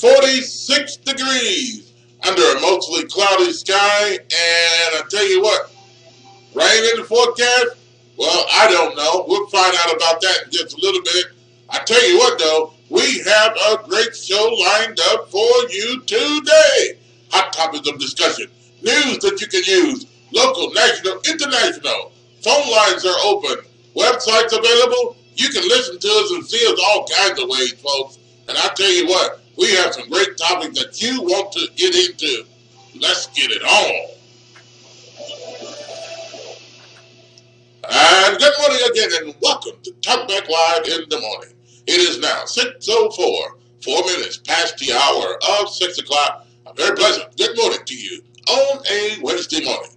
46 degrees under a mostly cloudy sky. And I tell you what, rain in the forecast? Well, I don't know. We'll find out about that in just a little bit. I tell you what, though, we have a great show lined up for you today. Hot topics of discussion, news that you can use, local, national, international. Phone lines are open. Websites available. You can listen to us and see us all kinds of ways, folks. And I tell you what, we have some great topics that you want to get into. Let's get it on. And good morning again, and welcome to Talkback Live in the morning. It is now 6:04, 4 minutes past the hour of 6 o'clock. A very pleasant good morning to you on a Wednesday morning.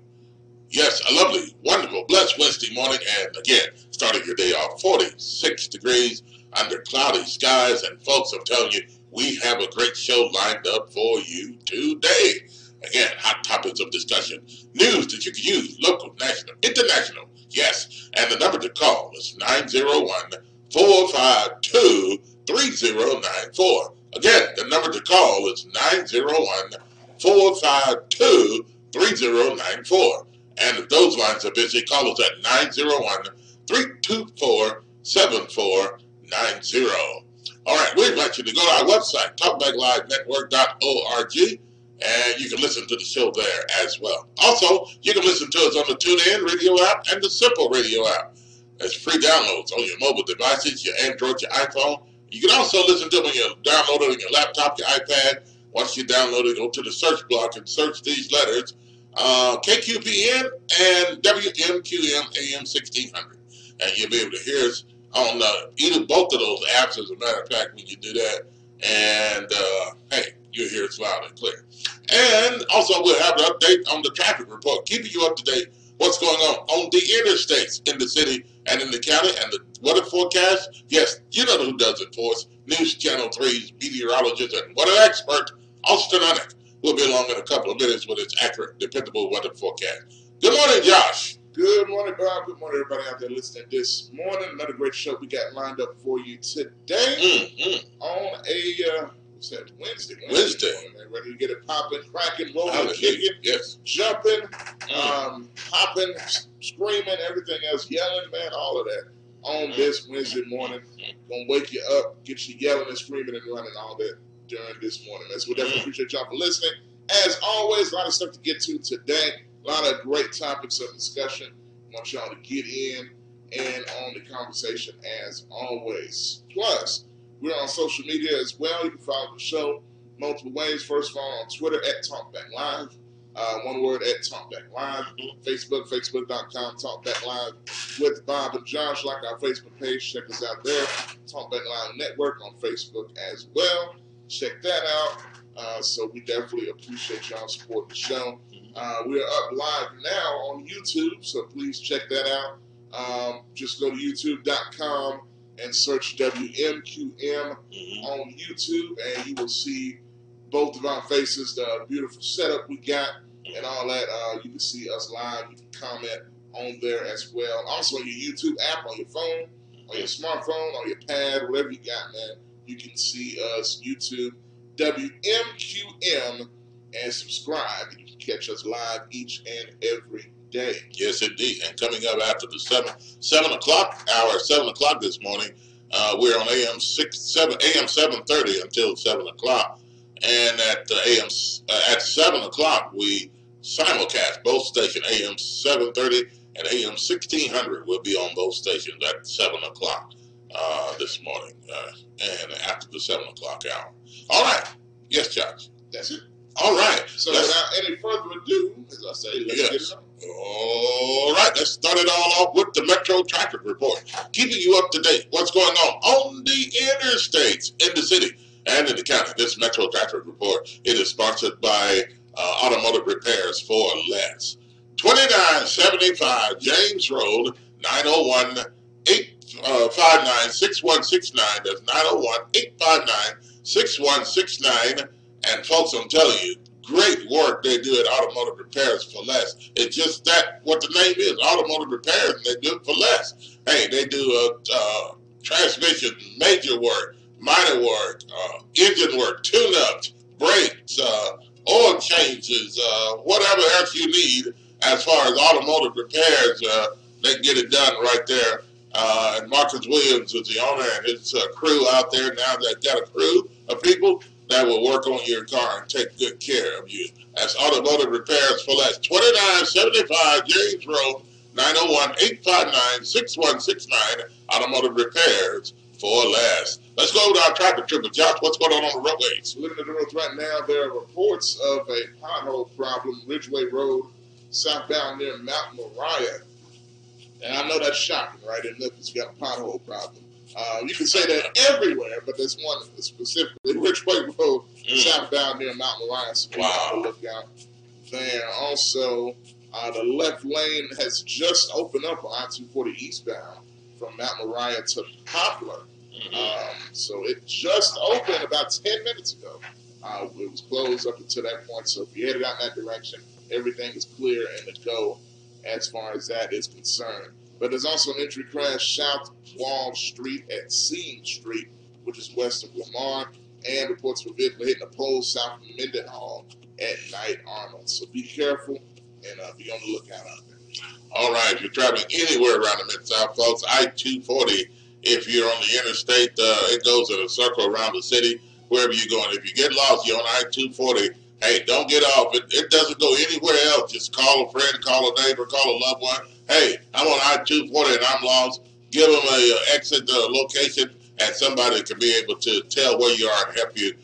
Yes, a lovely, wonderful, blessed Wednesday morning, and again, starting your day off 46 degrees under cloudy skies. And folks, I'm telling you, we have a great show lined up for you today. Again, hot topics of discussion, news that you can use, local, national, international. Yes, and the number to call is 901-452-3094. Again, the number to call is 901-452-3094. And if those lines are busy, call us at 901-324-7490. All right, we invite you to go to our website, TalkBackLiveNetwork.org. And you can listen to the show there as well. Also, you can listen to us on the TuneIn radio app and the Simple radio app. There's free downloads on your mobile devices, your Android, your iPhone. You can also listen to them when you download it on your laptop, your iPad. Once you download it, go to the search block and search these letters, KQPN and WMQM AM 1600. And you'll be able to hear us on either both of those apps, as a matter of fact, when you do that. And, hey, you'll hear us loud and clear. And also, we'll have an update on the traffic report, keeping you up to date what's going on the interstates in the city and in the county, and the weather forecast. Yes, you know who does it for us. News Channel 3's meteorologist and weather expert, Austin Onick, will be along in a couple of minutes with its accurate, dependable weather forecast. Good morning, Josh. Good morning, Bob. Good morning, everybody out there listening this morning. Another great show we got lined up for you today on a Wednesday. Man, ready to get it popping, cracking, rolling, kicking, jumping, hopping, screaming, everything else, yelling, man, all of that on this Wednesday morning. Gonna wake you up, get you yelling and screaming and running all that during this morning. So we definitely appreciate y'all for listening. As always, a lot of stuff to get to today. A lot of great topics of discussion. I want y'all to get in and on the conversation as always. Plus, we're on social media as well. You can follow the show multiple ways. First of all, on Twitter at TalkBackLive. One word at TalkBackLive. Facebook, Facebook.com, TalkBackLive with Bob and Josh. Like our Facebook page. Check us out there. TalkBackLive Network on Facebook as well. Check that out. So we definitely appreciate y'all supporting the show. We are up live now on YouTube, so please check that out. Just go to youtube.com and search WMQM on YouTube, and you will see both of our faces, the beautiful setup we got, and all that. You can see us live. You can comment on there as well. Also, on your YouTube app, on your phone, on your smartphone, on your pad, whatever you got, man, you can see us, YouTube, WMQM, and subscribe. You can catch us live each and every day. Yes, indeed. And coming up after the 7 o'clock hour, 7 o'clock this morning, we're on AM 7:30 until 7 o'clock. And at at 7 o'clock, we simulcast both stations, AM 7:30 and AM 1600. We'll be on both stations at 7 o'clock this morning, and after the 7 o'clock hour. All right. Yes, Josh. That's it. All right. So without any further ado, as I say, let's get it on. All right. Let's start it all off with the Metro Traffic Report, keeping you up to date. What's going on the interstates in the city and in the county. This Metro Traffic Report, it is sponsored by Automotive Repairs for Less. 2975 James Road, 901-859-6169. That's 901-859-6169. And folks, I'm telling you, great work they do at Automotive Repairs for Less. It's just that what the name is, Automotive Repairs, and they do it for less. Hey, they do transmission, major work, minor work, engine work, tune-ups, brakes, oil changes, whatever else you need as far as automotive repairs, they can get it done right there. And Marcus Williams is the owner and his crew out there now. They've got a crew of people that will work on your car and take good care of you. That's Automotive Repairs for Less. 2975 James Road, 901-859-6169. Automotive Repairs for Less. Let's go to our traffic trooper. Josh, what's going on the roadways? Looking at the roads right now, there are reports of a pothole problem, Ridgeway Road, southbound near Mount Moriah. And I know that's shocking, right? In Memphis, you got a pothole problem. You can say that everywhere, but there's one specifically, Ridgeway Road, southbound near Mount Moriah. So wow. Look out there. Also, the left lane has just opened up on I-240 eastbound from Mount Moriah to Poplar. So it just opened about 10 minutes ago. It was closed up until that point. So if you headed out in that direction, everything is clear and to go as far as that is concerned. But there's also an entry crash South Wall Street at Seam Street, which is west of Lamar, and reports of a vehicle hitting a pole south of Mendenhall at Night Arnold. So be careful and be on the lookout out there. All right, if you're traveling anywhere around the Mid-South, folks, I-240, if you're on the interstate, it goes in a circle around the city, wherever you're going. If you get lost, you're on I-240. Hey, don't get off. It doesn't go anywhere else. Just call a friend, call a neighbor, call a loved one. Hey, I'm on I-240 and I'm lost. Give them a exit location, and somebody can be able to tell where you are and help you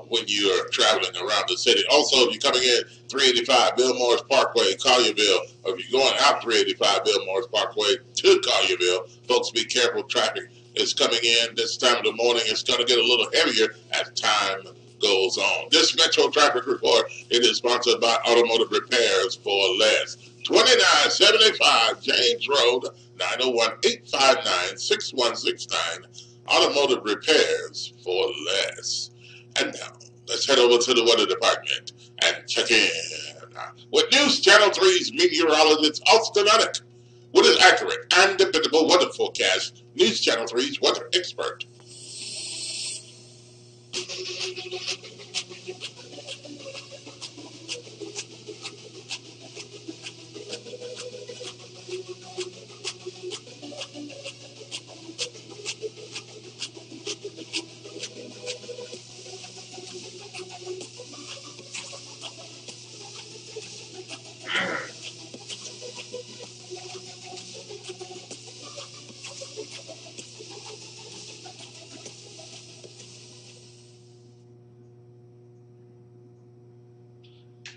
when you are traveling around the city. Also, if you're coming in 385 Bill Morris Parkway, Collierville, or if you're going out 385 Bill Morris Parkway to Collierville, folks, be careful. Traffic is coming in this time of the morning. It's going to get a little heavier as time goes on. This Metro Traffic Report, it is sponsored by Automotive Repairs for Less. 2975 James Road, 901-859-6169. Automotive Repairs for Less. And now, let's head over to the weather department and check in with News Channel 3's meteorologist Austin Unnick with his accurate and dependable weather forecast. News Channel 3's weather expert.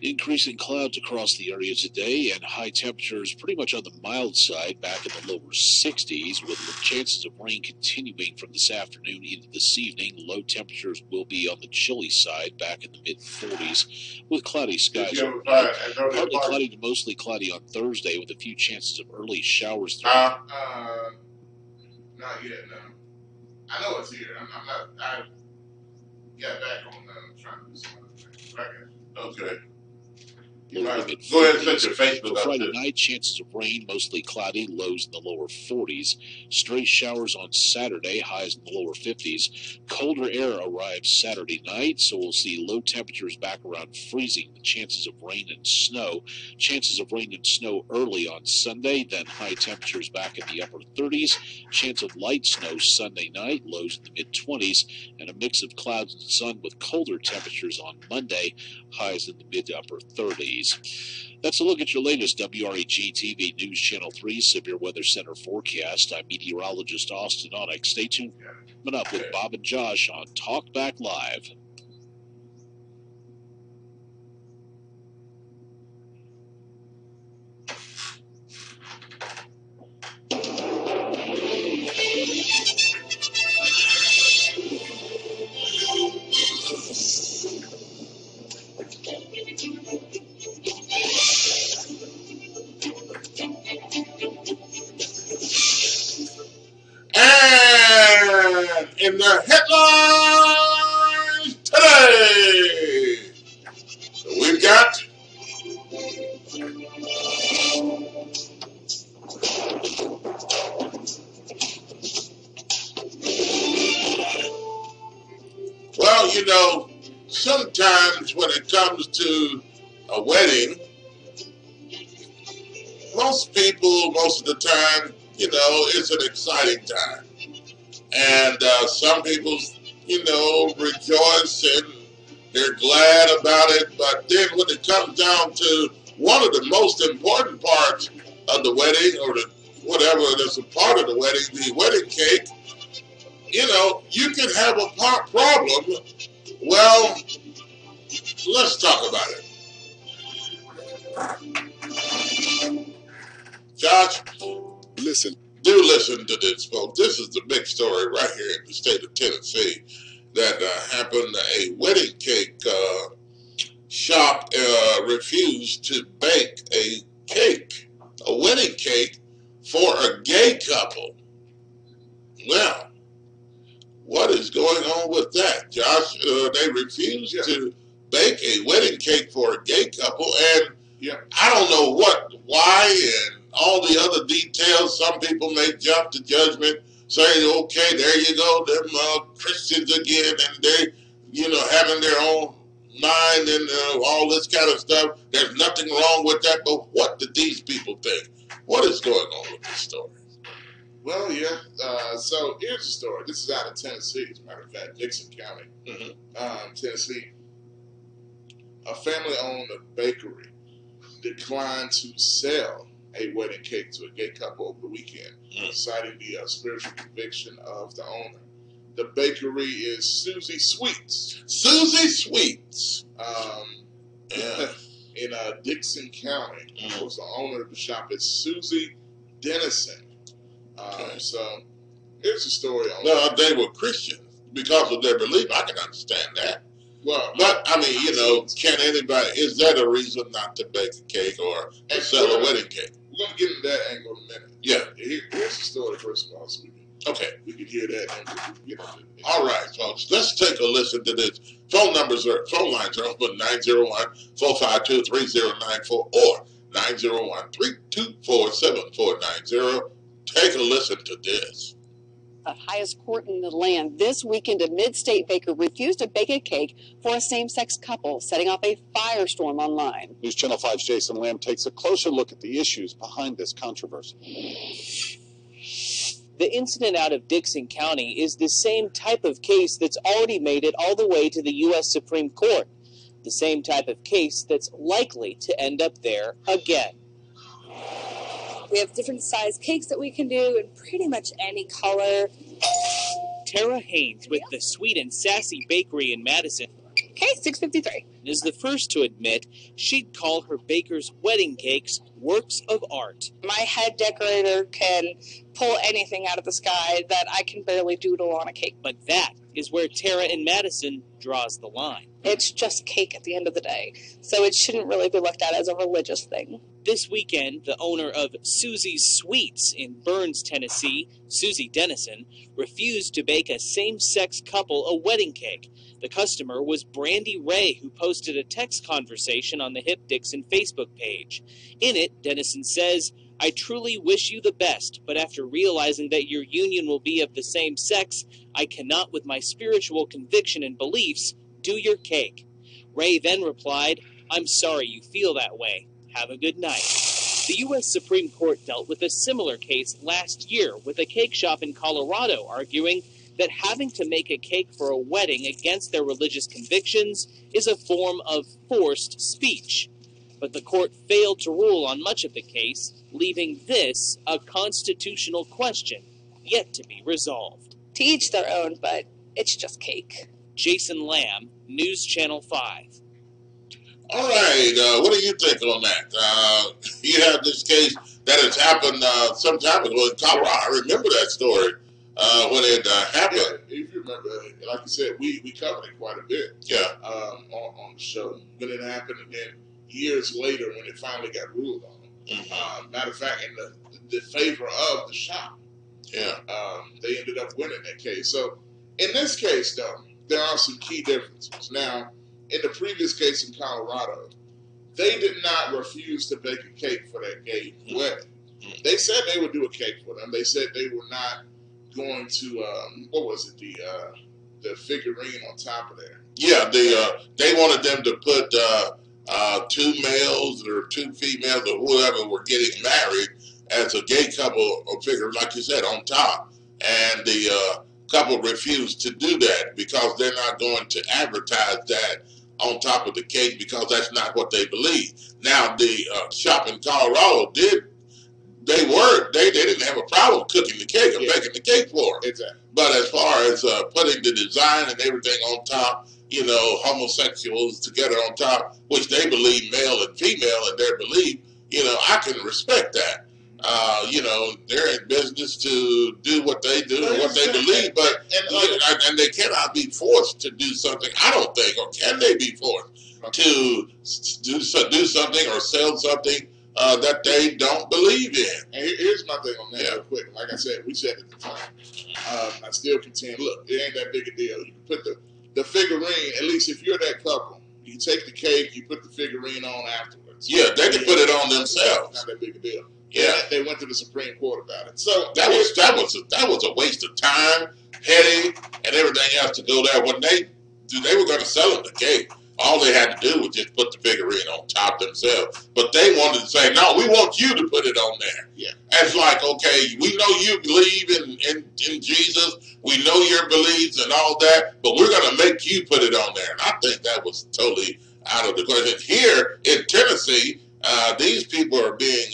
Increasing clouds across the area today and high temperatures pretty much on the mild side, back in the lower 60s, with the chances of rain continuing from this afternoon into this evening. Low temperatures will be on the chilly side, back in the mid-40s, with cloudy skies overnight. Partly cloudy to mostly cloudy on Thursday, with a few chances of early showers throughout. Not yet, no. I know it's here. I got back on trying to do something. Okay. Go ahead and set your Facebook up. Friday night, chances of rain, mostly cloudy, lows in the lower 40s. Stray showers on Saturday, highs in the lower 50s. Colder air arrives Saturday night, so we'll see low temperatures back around freezing. The chances of rain and snow. Chances of rain and snow early on Sunday, then high temperatures back in the upper 30s. Chance of light snow Sunday night, lows in the mid-20s, and a mix of clouds and sun with colder temperatures on Monday, highs in the mid to upper 30s. That's a look at your latest WREG TV News Channel 3 Severe Weather Center forecast. I'm meteorologist Austin Unnick. Stay tuned. Coming up with Bob and Josh on TalkBack Live. And in the headlines today, we've got sometimes when it comes to a wedding, most people, most of the time, it's an exciting time. And some people, rejoice and they're glad about it. But then when it comes down to one of the most important parts of the wedding, or whatever that's a part of the wedding cake, you can have a problem. Well, let's talk about it. Josh, do listen to this, folks. This is the big story right here in the state of Tennessee that happened. A wedding cake shop refused to bake a wedding cake for a gay couple. Well, what is going on with that, Josh? They refused to bake a wedding cake for a gay couple, and I don't know why, and all the other details. Some people may jump to judgment, saying, okay, there you go, them Christians again, and they, having their own mind and all this kind of stuff. There's nothing wrong with that, but what did these people think? What is going on with this story? Well, so here's the story. This is out of Tennessee, as a matter of fact, Dixon County, Tennessee. A family-owned bakery declined to sell a wedding cake to a gay couple over the weekend, citing the spiritual conviction of the owner. The bakery is Susie Sweets. Susie Sweets. In Dixon County. Of course, the owner of the shop is Susie Dennison. So here's the story. They were Christians because of their belief. I can understand that. Well, but I mean, can anybody? Is that a reason not to bake a cake or to sell a wedding cake? We're going to get into that angle in a minute. Yeah. Here's the story first of all, so we can hear that. And we can get into it. All right, folks. Let's take a listen to this. Phone lines are open 901-452-3094 or 901-324-7490. Take a listen to this. The highest court in the land this weekend, a mid-state baker refused to bake a cake for a same-sex couple, setting off a firestorm online. News Channel 5's Jason Lamb takes a closer look at the issues behind this controversy. The incident out of Dixon County is the same type of case that's already made it all the way to the U.S. Supreme Court. The same type of case that's likely to end up there again. We have different size cakes that we can do in pretty much any color. Tara Haynes with the Sweet and Sassy Bakery in Madison. Okay, $6.53. Is the first to admit she'd call her baker's wedding cakes works of art. My head decorator can pull anything out of the sky that I can barely doodle on a cake. But that is where Tara in Madison draws the line. It's just cake at the end of the day, so it shouldn't really be looked at as a religious thing. This weekend, the owner of Susie's Sweets in Burns, Tennessee, Susie Dennison, refused to bake a same-sex couple a wedding cake. The customer was Brandy Ray, who posted a text conversation on the Hip Dixon Facebook page. In it, Dennison says, "I truly wish you the best, but after realizing that your union will be of the same sex, I cannot, with my spiritual conviction and beliefs, do your cake." Ray then replied, "I'm sorry you feel that way. Have a good night." The U.S. Supreme Court dealt with a similar case last year with a cake shop in Colorado arguing that having to make a cake for a wedding against their religious convictions is a form of forced speech. But the court failed to rule on much of the case, leaving this a constitutional question yet to be resolved. To each their own, but it's just cake. Jason Lamb, News Channel 5. All right, what do you think on that? You have this case that has happened some time ago in Colorado. I remember that story when it happened. Yeah, if you remember, like you said, we covered it quite a bit. Yeah. On the show when it happened, and then years later when it finally got ruled on. Mm-hmm. Matter of fact, in the favor of the shop. Yeah. They ended up winning that case. So in this case, though, there are some key differences. Now, in the previous case in Colorado, they did not refuse to bake a cake for that gay wedding. They said they would do a cake for them. They said they were not going to, what was it, the figurine on top of there. Yeah, they wanted them to put 2 males or 2 females or whoever were getting married as a gay couple or figure, like you said, on top. And the couple refused to do that because they're not going to advertise that on top of the cake because that's not what they believe. Now, the shop in Colorado they didn't have a problem cooking the cake or baking the cake for them. Exactly. But as far as putting the design and everything on top, you know, homosexuals together on top, which they believe male and female in their belief, you know, I can respect that. You know, they're in business to do what they do and what they believe, but and they cannot be forced to do something. I don't think, or can they be forced to do something or sell something that they don't believe in? And here's my thing on that real quick. Like I said, we said it at the time. I still contend, look, it ain't that big a deal. You can put the figurine, at least if you're that couple, you take the cake, you put the figurine on afterwards. Yeah, they can put it on themselves. Not that big a deal. Yeah, they went to the Supreme Court about it. So that was a waste of time, headache, and everything else to go there. When they were going to sell them the cake, all they had to do was just put the figurine on top themselves. But they wanted to say, no, we want you to put it on there. Yeah, and it's like, okay, we know you believe in Jesus, we know your beliefs and all that, but we're going to make you put it on there. And I think that was totally out of the question. Here in Tennessee, these people are being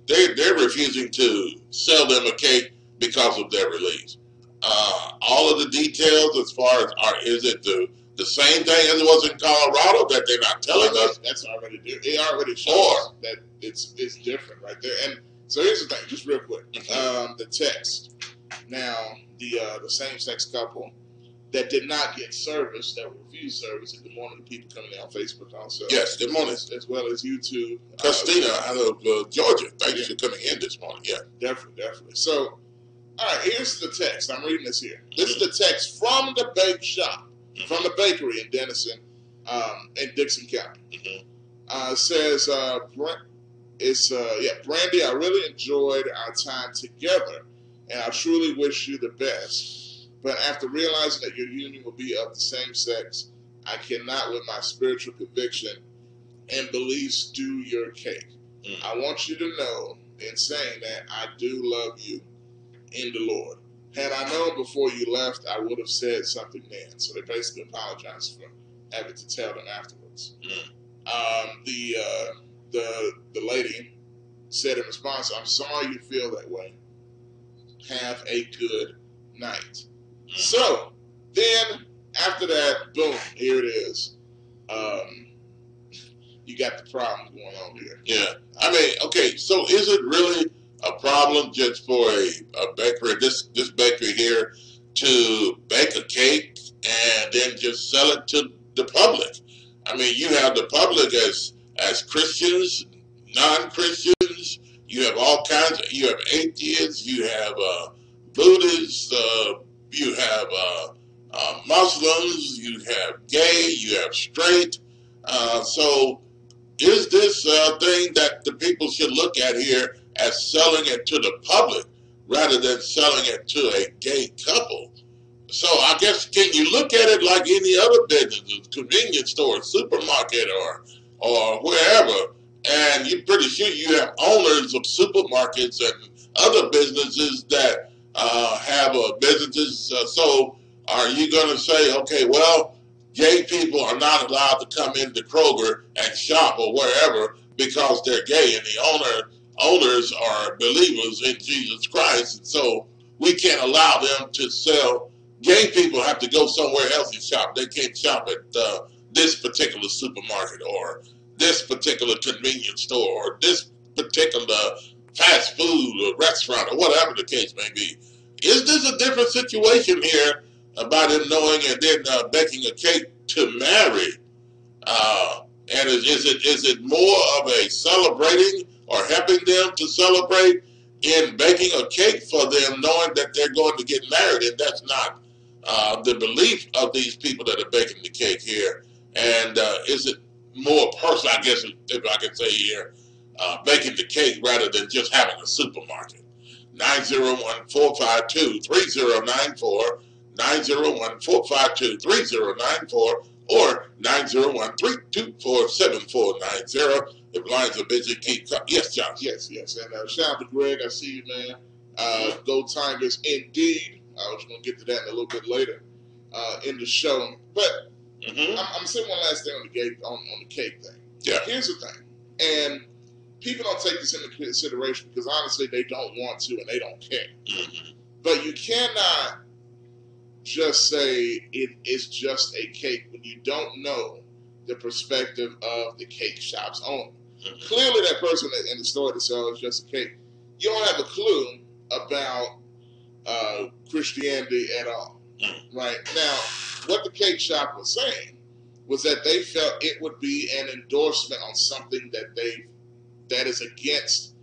they're refusing to sell them a cake because of their beliefs. All of the details as far as is it the same thing as it was in Colorado that they're not telling us? That's already there. It already shows that it's different right there. And so here's the thing, just real quick. The text. Now, the same-sex couple that did not get service, that refused service, and good morning to people coming in on Facebook also. Yes, good morning. As well as YouTube. Christina out of Georgia. Thank you for coming in this morning. Yeah. Definitely. So, all right, here's the text. I'm reading this here. This is the text from the bake shop, from the bakery in Denison, in Dixon County. It says, Brandy, I really enjoyed our time together, and I truly wish you the best. But after realizing that your union will be of the same sex, I cannot, with my spiritual conviction and beliefs, do your cake. I want you to know, in saying that, I do love you in the Lord. Had I known before you left, I would have said something then. So they basically apologized for having to tell them afterwards. The lady said in response, I'm sorry you feel that way. Have a good night. So then after that, boom, here it is. You got the problem going on here. Yeah. I mean, okay, so is it really a problem just for a bakery, this bakery here, to bake a cake and then just sell it to the public? I mean, you have the public as Christians, non-Christians, you have all kinds of, you have atheists, you have Buddhists, you have Muslims, you have gay, you have straight. So is this thing that the people should look at here as selling it to the public rather than selling it to a gay couple? So I guess, can you look at it like any other business, convenience store, supermarket, or wherever, and you're pretty sure you have owners of supermarkets and other businesses that have businesses. So are you going to say, okay, well, gay people are not allowed to come into Kroger and shop or wherever because they're gay, and the owners are believers in Jesus Christ, and so we can't allow them to sell. Gay people have to go somewhere else and shop. They can't shop at this particular supermarket or this particular convenience store or this particular fast food or restaurant or whatever the case may be. Is this a different situation here about him knowing and then baking a cake to marry? And is it more of a celebrating or helping them to celebrate in baking a cake for them, knowing that they're going to get married, and that's not the belief of these people that are baking the cake here? And is it more personal, I guess, if I could say here, baking the cake rather than just having a supermarket? 901-452-3094, 901-452-3094 or 901-324-7490. If lines are busy, keep coming. Yes, John. Yes. And shout out to Greg. I see you, man. Go Tigers, indeed. I was going to get to that in a little bit later in the show. But I'm saying one last thing on the cake thing. Yeah. Here's the thing. And people don't take this into consideration because honestly they don't want to and they don't care. But you cannot just say it is just a cake when you don't know the perspective of the cake shop's owner. Clearly that person in the store that sells just a cake, you don't have a clue about Christianity at all. Right? Now, what the cake shop was saying was that they felt it would be an endorsement on something that is against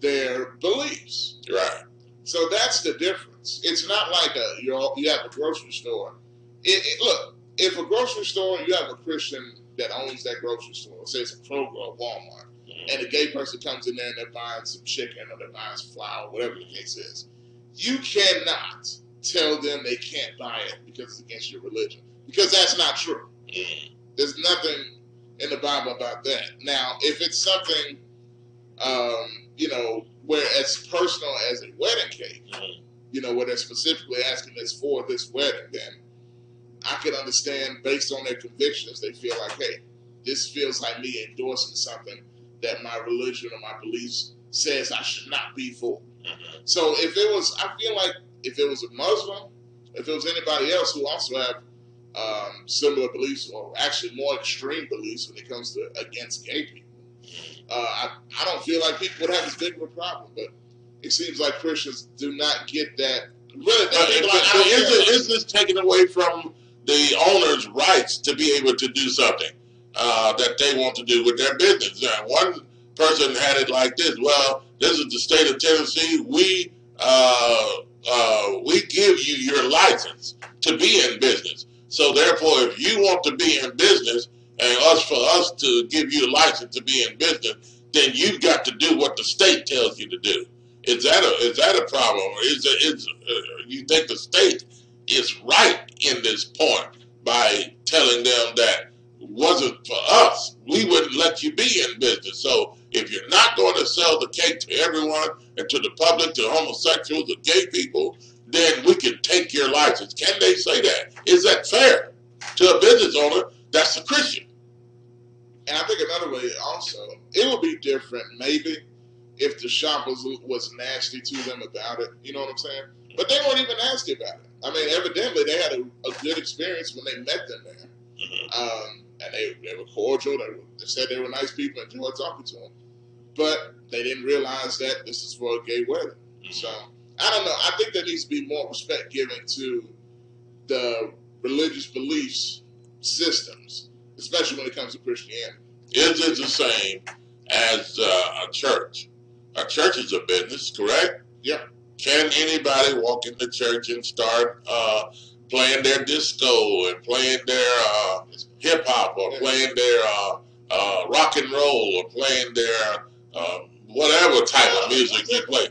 their beliefs. Right. So that's the difference. It's not like you have a grocery store. Look, if a grocery store, you have a Christian that owns that grocery store, say it's a Kroger or Walmart, and a gay person comes in there and they're buying some chicken or they're buying some flour, whatever the case is, you cannot tell them they can't buy it because it's against your religion. Because that's not true. There's nothing in the Bible about that. Now, if it's something, where it's personal as a wedding cake, where they're specifically asking this for this wedding, then I can understand based on their convictions, they feel like, hey, this feels like me endorsing something that my religion or my beliefs says I should not be for. So I feel like if it was a Muslim, if it was anybody else who also have similar beliefs or actually more extreme beliefs when it comes to against gay people, I don't feel like people would have as big of a problem. But it seems like Christians do not get that. Really, is this taken away from the owner's rights to be able to do something that they want to do with their business? One person had it like this: well, this is the state of Tennessee. We give you your license to be in business. So therefore, if you want to be in business, and for us to give you a license to be in business, then you've got to do what the state tells you to do. Is that a problem? Or you think the state is right in this point by telling them that wasn't for us, we wouldn't let you be in business. So if you're not going to sell the cake to everyone and to the public, to homosexuals, to gay people, then we can take your license. Can they say that? Is that fair to a business owner that's a Christian? And I think another way also, it would be different maybe if the shop was nasty to them about it. You know what I'm saying? But they weren't even nasty about it. I mean, evidently they had a good experience when they met them there. And they were cordial. They said they were nice people and enjoyed talking to them. But they didn't realize that this is for a gay wedding. So, I don't know. I think there needs to be more respect given to the religious beliefs systems, especially when it comes to Christianity. Is it the same as a church? A church is a business, correct? Yeah. Can anybody walk into church and start playing their disco and playing their hip hop or playing their rock and roll or playing their whatever type of music you play?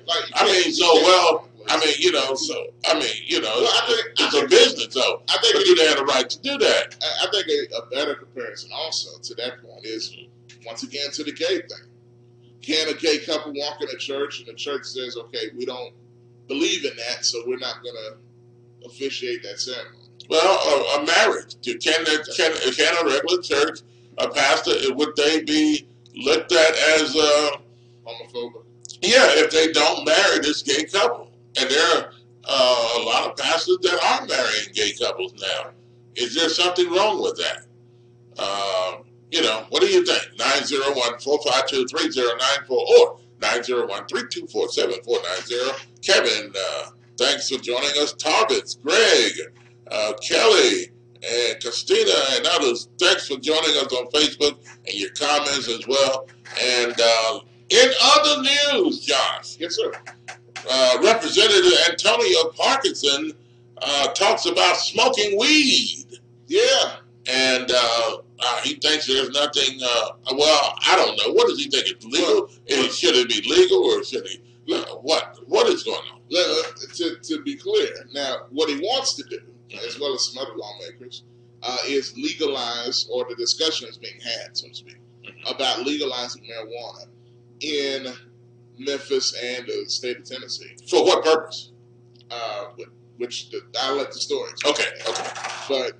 It's a business, though. But do they have the right to do that? I think a better comparison also to that point is, once again, to the gay thing. Can a gay couple walk in a church and the church says, okay, we don't believe in that, so we're not going to officiate that ceremony? Well, a marriage. Can a regular church, a pastor, would they be looked at as homophobic? Yeah, if they don't marry this gay couple. And there are a lot of pastors that are marrying gay couples now. Is there something wrong with that? What do you think? 901-452-3094 or 901-324-7490. Kevin, thanks for joining us. Tarvis, Greg, Kelly, and Christina, and others, thanks for joining us on Facebook and your comments as well. And in other news, Josh. Yes, sir. Representative Antonio Parkinson talks about smoking weed. Yeah. And he thinks there's nothing, I don't know. What does he think? It's legal? Should it be legal or should he? What is going on? To be clear, now, what he wants to do as well as some other lawmakers, is legalize, or the discussion is being had, so to speak, about legalizing marijuana in Memphis and the state of Tennessee. For what purpose? I'll let the story. Okay. But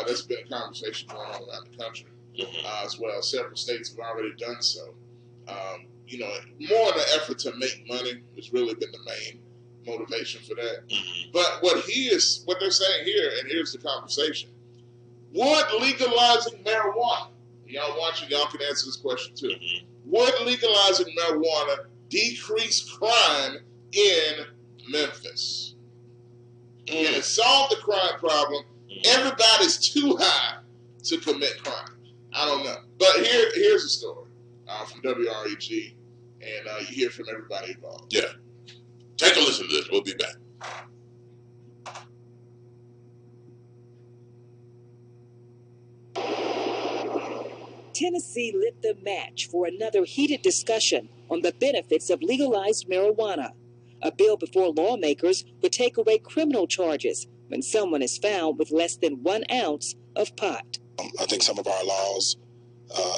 there's been a conversation going on around the country as well. Several states have already done so. More in an effort to make money has really been the main motivation for that. But what they're saying here, and here's the conversation: would legalizing marijuana, y'all watching, y'all can answer this question too. Would legalizing marijuana decrease crime in Memphis? Can it solve the crime problem? Everybody's too high to commit crime. I don't know. But here's a story from WREG, and you hear from everybody involved. Yeah. Take a listen to this. We'll be back. Tennessee lit the match for another heated discussion on the benefits of legalized marijuana. A bill before lawmakers would take away criminal charges when someone is found with less than 1 ounce of pot. I think some of our laws,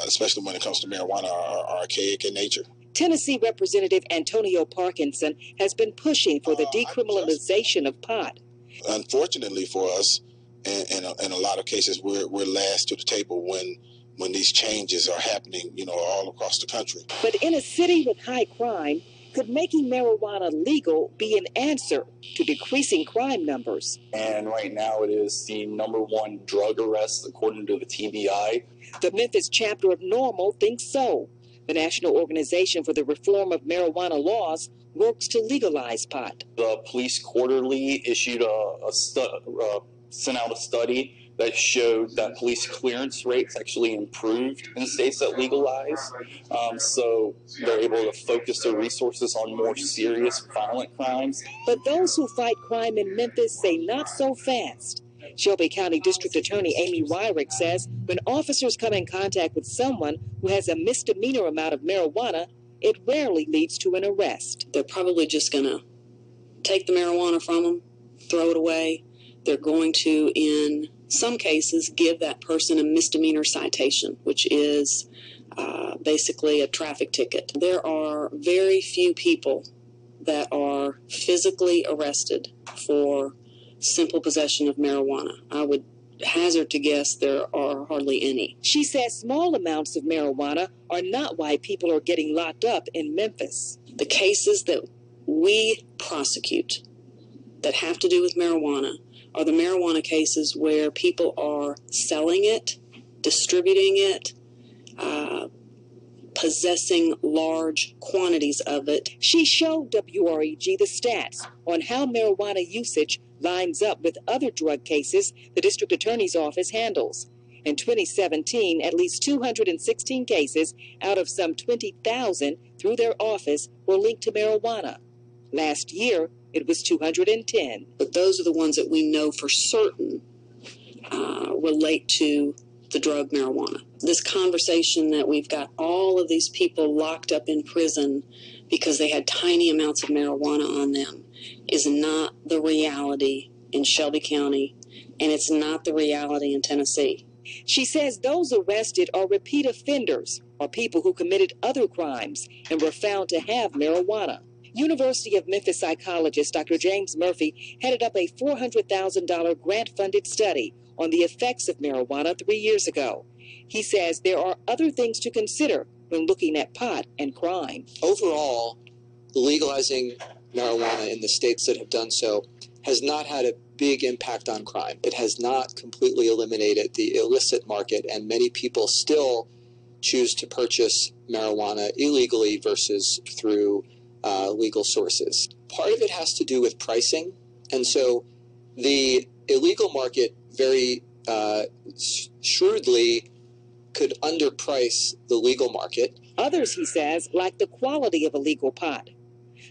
especially when it comes to marijuana, are archaic in nature. Tennessee Representative Antonio Parkinson has been pushing for the decriminalization of pot. Unfortunately for us, in a lot of cases, we're last to the table when these changes are happening, all across the country. But in a city with high crime, could making marijuana legal be an answer to decreasing crime numbers? And right now it is the #1 drug arrest according to the TBI. The Memphis chapter of NORML thinks so. The National Organization for the Reform of Marijuana Laws works to legalize pot. The Police Quarterly issued sent out a study that showed that police clearance rates actually improved in states that legalize. So they're able to focus their resources on more serious, violent crimes. But those who fight crime in Memphis say not so fast. Shelby County District Attorney Amy Wyrick says when officers come in contact with someone who has a misdemeanor amount of marijuana, it rarely leads to an arrest. They're probably just going to take the marijuana from them, throw it away. They're going to, in some cases, give that person a misdemeanor citation, which is basically a traffic ticket. There are very few people that are physically arrested for simple possession of marijuana. I would hazard to guess there are hardly any. She says small amounts of marijuana are not why people are getting locked up in Memphis. The cases that we prosecute that have to do with marijuana are the marijuana cases where people are selling it, distributing it, possessing large quantities of it. She showed WREG the stats on how marijuana usage lines up with other drug cases the district attorney's office handles. In 2017, at least 216 cases out of some 20,000 through their office were linked to marijuana. Last year, it was 210. But those are the ones that we know for certain relate to the drug marijuana. This conversation that we've got all of these people locked up in prison because they had tiny amounts of marijuana on them is not the reality in Shelby County, and it's not the reality in Tennessee. She says those arrested are repeat offenders or people who committed other crimes and were found to have marijuana. University of Memphis psychologist Dr. James Murphy headed up a $400,000 grant-funded study on the effects of marijuana 3 years ago. He says there are other things to consider when looking at pot and crime. Overall, legalizing marijuana in the states that have done so has not had a big impact on crime. It has not completely eliminated the illicit market, and many people still choose to purchase marijuana illegally versus through legal sources. Part of it has to do with pricing, and so the illegal market very shrewdly could underprice the legal market. Others, he says, like the quality of illegal pot.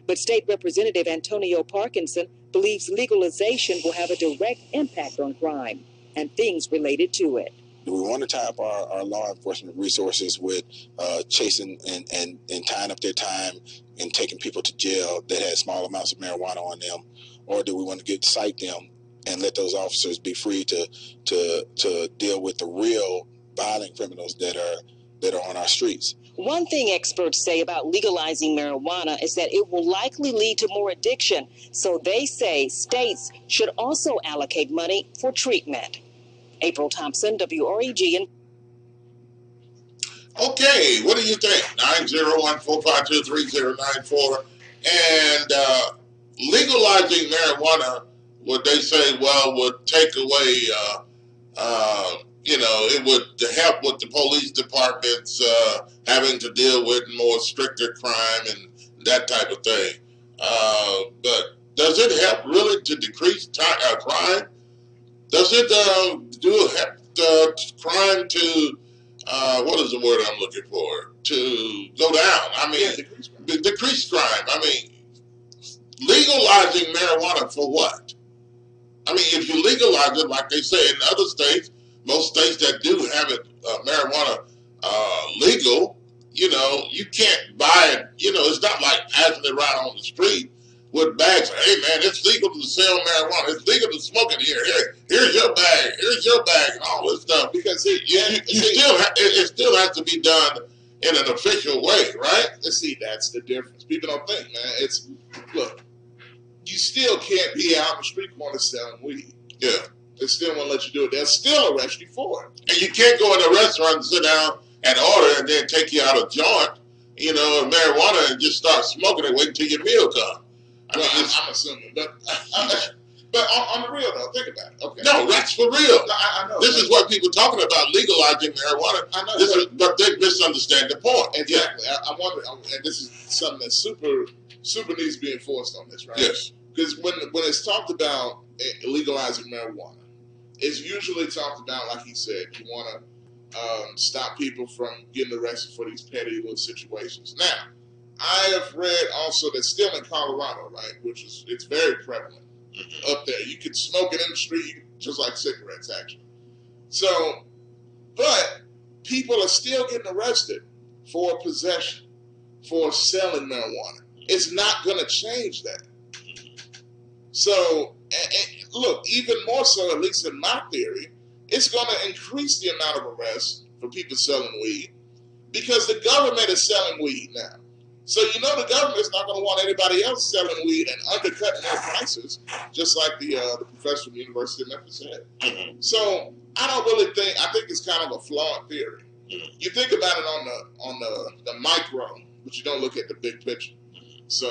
But State Representative Antonio Parkinson believes legalization will have a direct impact on crime and things related to it. We want to tie up our law enforcement resources with chasing and tying up their time and taking people to jail that had small amounts of marijuana on them? Or do we want to cite them and let those officers be free to deal with the real violent criminals that are on our streets. One thing experts say about legalizing marijuana is that it will likely lead to more addiction. So they say states should also allocate money for treatment. April Thompson, WREG. Okay, what do you think? 901-452-3094. And legalizing marijuana, what they say, well, would take away, it would help with the police departments having to deal with more stricter crime and that type of thing. But does it help really to decrease crime? Does it help crime to, what is the word I'm looking for? To go down. I mean, decrease crime. I mean, legalizing marijuana for what? I mean, if you legalize it, like they say in other states, most states that do have it, marijuana legal, you can't buy it. It's not like passing it around on the street with bags. Hey, man, it's legal to sell marijuana. It's legal to smoke it here. Here's your bag. Here's your bag, and all this stuff. Because it still has to be done in an official way, right? See, that's the difference. People don't think, man. Look, you still can't be out on the street corner selling weed. Yeah. They still won't let you do it. They'll still arrest you for it. And you can't go in a restaurant and sit down and order and then take you out a joint, of marijuana and just start smoking it, wait until your meal comes. I'm assuming. But on the real, though, think about it. Okay. No, that's for real. No, I know. This is what people are talking about, legalizing marijuana. I know. But they misunderstand the point. Exactly. Yeah. I wonder, and this is something that super needs to be enforced on this, right? Yes. Because when it's talked about legalizing marijuana, it's usually talked about, like he said, you want to stop people from getting arrested for these petty little situations. Now, I have read also that still in Colorado, right, it's very prevalent up there. You can smoke it in the street just like cigarettes, actually. So, but people are still getting arrested for possession, for selling marijuana. It's not going to change that. So, look, even more so, at least in my theory, it's going to increase the amount of arrests for people selling weed because the government is selling weed now. So the government's not going to want anybody else selling weed and undercutting their prices, just like the professor from the University of Memphis said. Mm-hmm. So I don't really think. I think it's kind of a flawed theory. Mm-hmm. You think about it on the micro, but you don't look at the big picture. So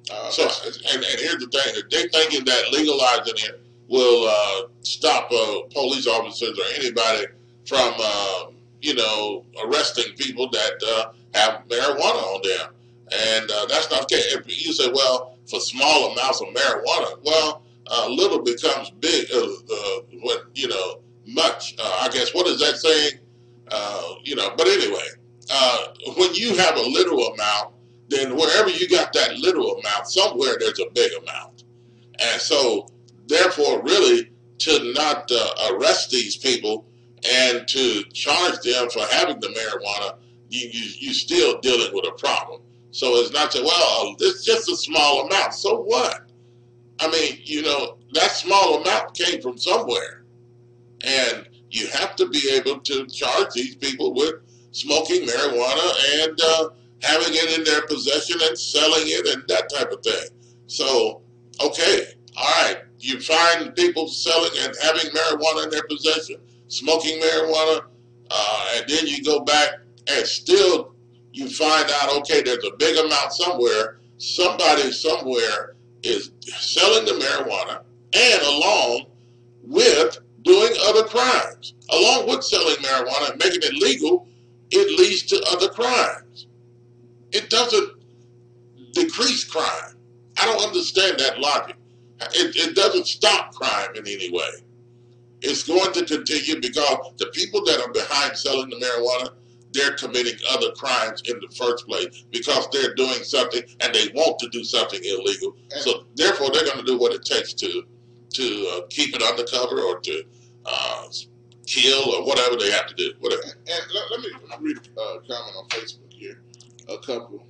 and here's the thing: they're thinking that legalizing it will stop police officers or anybody from arresting people that have marijuana on them. And that's not the case. If you say, well, for small amounts of marijuana, well, little becomes big when, much. I guess, what is that saying? But anyway, when you have a little amount, then wherever you got that little amount, somewhere there's a big amount. And so, therefore, really, to not arrest these people and to charge them for having the marijuana, you're still dealing with a problem. So it's not saying, well, it's just a small amount. So what? I mean, that small amount came from somewhere. And you have to be able to charge these people with smoking marijuana and having it in their possession and selling it and that type of thing. So, okay, all right, you find people selling and having marijuana in their possession, smoking marijuana, and then you go back and still you find out, okay, there's a big amount somewhere. Somebody somewhere is selling the marijuana and along with doing other crimes. Along with selling marijuana and making it legal, it leads to other crimes. It doesn't decrease crime. I don't understand that logic. It doesn't stop crime in any way. It's going to continue because the people that are behind selling the marijuana, they're committing other crimes in the first place because they're doing something and they want to do something illegal. So therefore, they're going to do what it takes to keep it undercover or to kill or whatever they have to do. Whatever. And let me read a comment on Facebook here. A couple.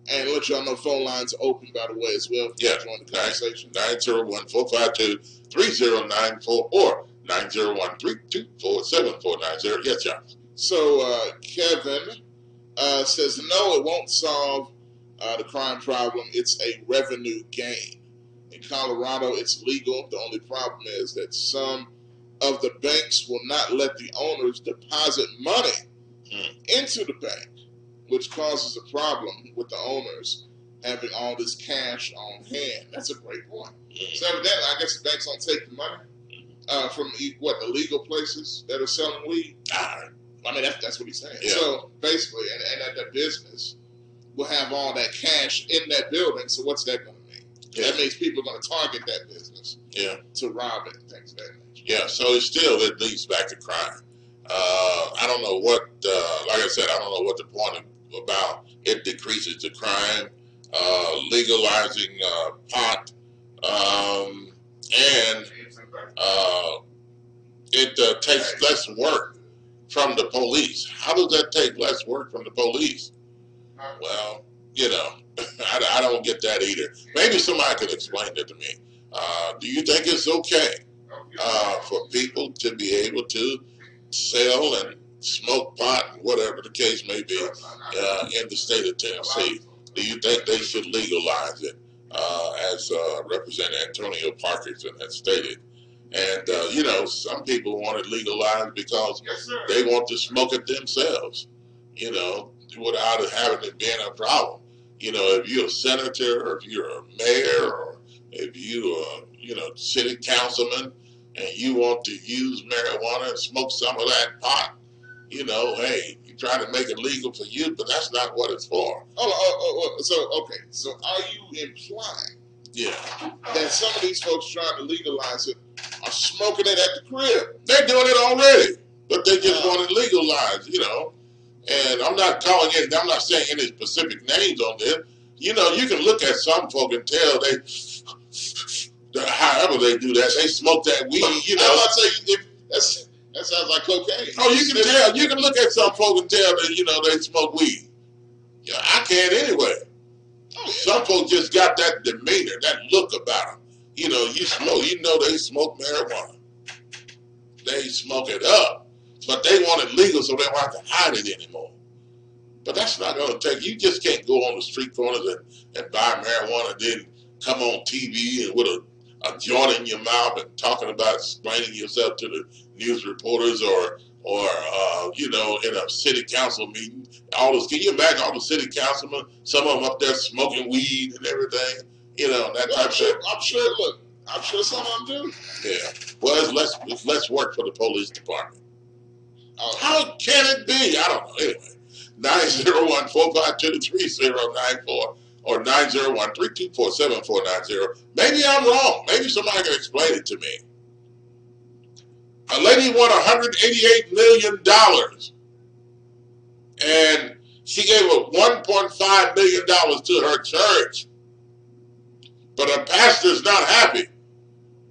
And let y'all know phone lines are open, by the way, as well. Yeah. Join the conversation. 901-452-3094 or 901-324-7490. Yes, John. So Kevin says, no, it won't solve the crime problem. It's a revenue gain. In Colorado, it's legal. The only problem is that some of the banks will not let the owners deposit money into the bank, which causes a problem with the owners having all this cash on hand. That's a great point. So evidently, I guess the banks don't take the money from the legal places that are selling weed. I mean, that's what he's saying. Yeah. So basically, and that the business will have all that cash in that building. So what's that going to mean? Yeah. That means people are going to target that business. Yeah. To rob it and things of that nature. Yeah. So it leads back to crime. I don't know what, like I said, I don't know what the point about it decreases the crime, legalizing pot, and it takes less work from the police. How does that take less work from the police? Well, I don't get that either. Maybe somebody could explain it to me. Do you think it's okay for people to be able to sell and smoke pot, whatever the case may be, in the state of Tennessee? Do you think they should legalize it, as Representative Antonio Parkinson has stated? And, some people want it legalized because they want to smoke it themselves, without having it being a problem. If you're a senator, or if you're a mayor, or if you're city councilman, and you want to use marijuana and smoke some of that pot, hey, you're trying to make it legal for you, but that's not what it's for. So are you implying that some of these folks trying to legalize it are smoking it at the crib? They're doing it already, but they just want it legalized, And I'm not I'm not saying any specific names on this. You can look at some folk and tell however they do that, they smoke that weed, I'm not saying that sounds like cocaine. Oh, you can tell. You can look at some folk and tell that, they smoke weed. Yeah, I can't anyway. Some folks just got that demeanor, that look about them. You smoke, they smoke marijuana. They smoke it up. But they want it legal so they don't have to hide it anymore. But that's not going to take, you just can't go on the street corners and buy marijuana and then come on TV and with a joint in your mouth and talking about explaining yourself to the news reporters or in a city council meeting. Can you imagine all the city councilmen, some of them up there smoking weed and everything, that type of thing? I'm sure some of them do. Yeah. Well, it's less work for the police department. How can it be? I don't know. Anyway, 901-452-3094 or 901-324-7490. Maybe I'm wrong. Maybe somebody can explain it to me. A lady won $188 million, and she gave $1.5 million to her church. But her pastor's not happy.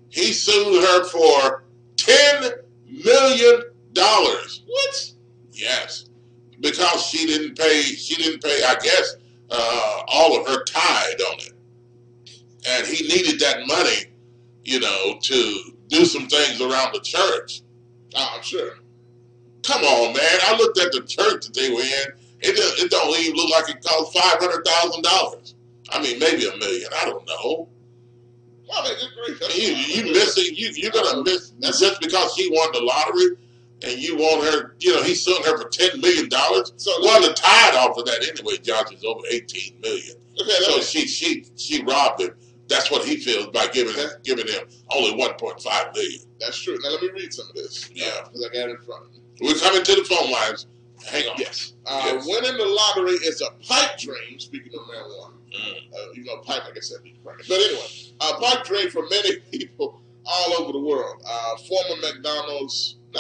He sued her for $10 million. What? Yes. Because she didn't pay, I guess, all of her tithe on it. And he needed that money, to do some things around the church. I'm sure. Come on, man. I looked at the church that they were in. It don't even look like it cost $500,000. I mean, maybe $1 million. I don't know. Well, you're gonna miss. That's just because she won the lottery, and you want her. He's suing her for $10 million. So the tithe off of that anyway, Josh, is over $18 million. Okay, so she robbed him. That's what he feels by giving him only $1.5 million. That's true. Now let me read some of this. Yeah, because I got it in front of me. We're coming to the phone lines. Hang on. Yes. Winning the lottery is a pipe dream. Speaking of marijuana, pipe, like I said, be crack. But anyway, a pipe dream for many people all over the world. Former Walmart. I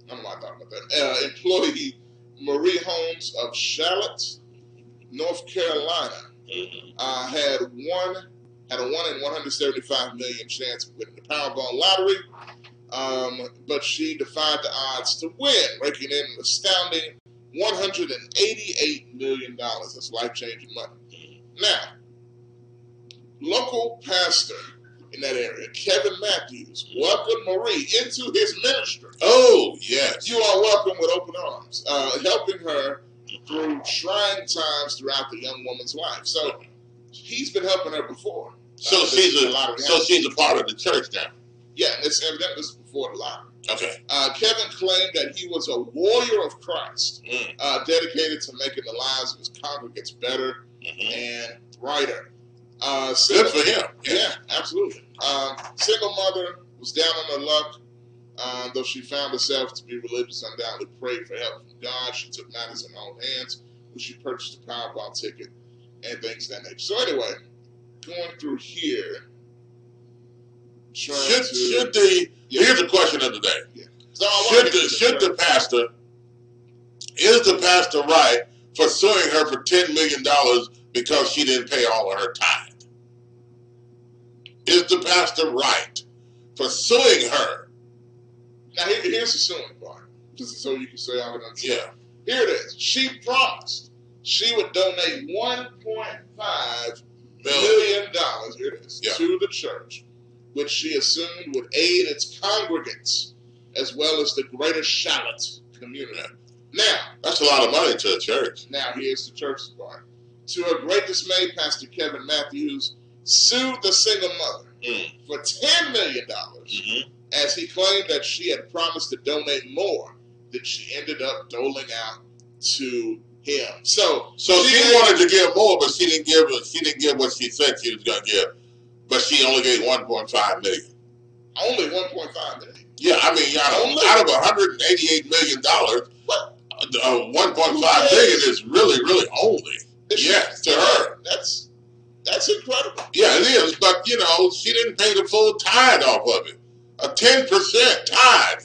don't know why I thought about that. Employee Marie Holmes of Charlotte, North Carolina, had a 1 in 175 million chance of winning the Powerball lottery. But she defied the odds to win, raking in an astounding $188 million. That's life-changing money. Now, local pastor in that area, Kevin Matthews, welcomed Marie into his ministry. Oh, yes. You are welcome with open arms, helping her through trying times throughout the young woman's life. So he's been helping her before. So she's a part of the church now. Yeah, it's evidently before the lottery. Okay. Kevin claimed that he was a warrior of Christ, dedicated to making the lives of his congregants better and brighter. Good for him. Yeah, absolutely. Single mother was down on her luck, though she found herself to be religious, undoubtedly prayed for help from God. She took matters in her own hands when she purchased a Powerball ticket and things of that nature. So anyway, going through here, here's the question of the day. Yeah. So is the pastor right for suing her for $10 million because she didn't pay all of her tithe? Is the pastor right for suing her? Now here's the suing part, just so you can say all of them. Yeah. Here it is. She promised she would donate $1.5 million. Here it is, to the church, which she assumed would aid its congregants as well as the greater Charlotte community. Now, that's a lot of money to a church. Now, here's the church's part. To her great dismay, Pastor Kevin Matthews sued the single mother for $10 million as he claimed that she had promised to donate more than she ended up doling out to him. So she wanted to give more, but she didn't give what she said she was going to give. But she only gave $1.5 million. Only $1.5 million. Yeah, I mean, out of $188 million, $1.5 million is really, really only. To her. That's incredible. Yeah, it is. But she didn't pay the full tithe off of it. A 10% tithe.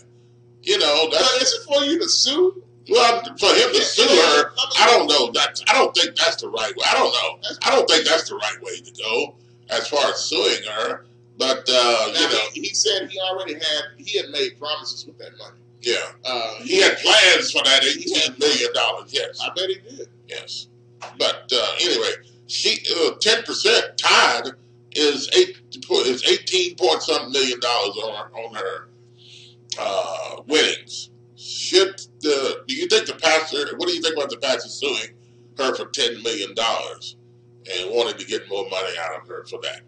But is it for you to sue? Well, for him to sue her, I don't know. I don't think that's the right way. I don't know. I don't think that's the right way to go as far as suing her. But he said he had made promises with that money. Yeah, he had plans for that $18 million. Yes, I bet he did. Yes, but anyway, she 10% tithe is 18 point something million dollars on her winnings. Do you think the pastor? What do you think about the pastor suing her for $10 million and wanting to get more money out of her for that?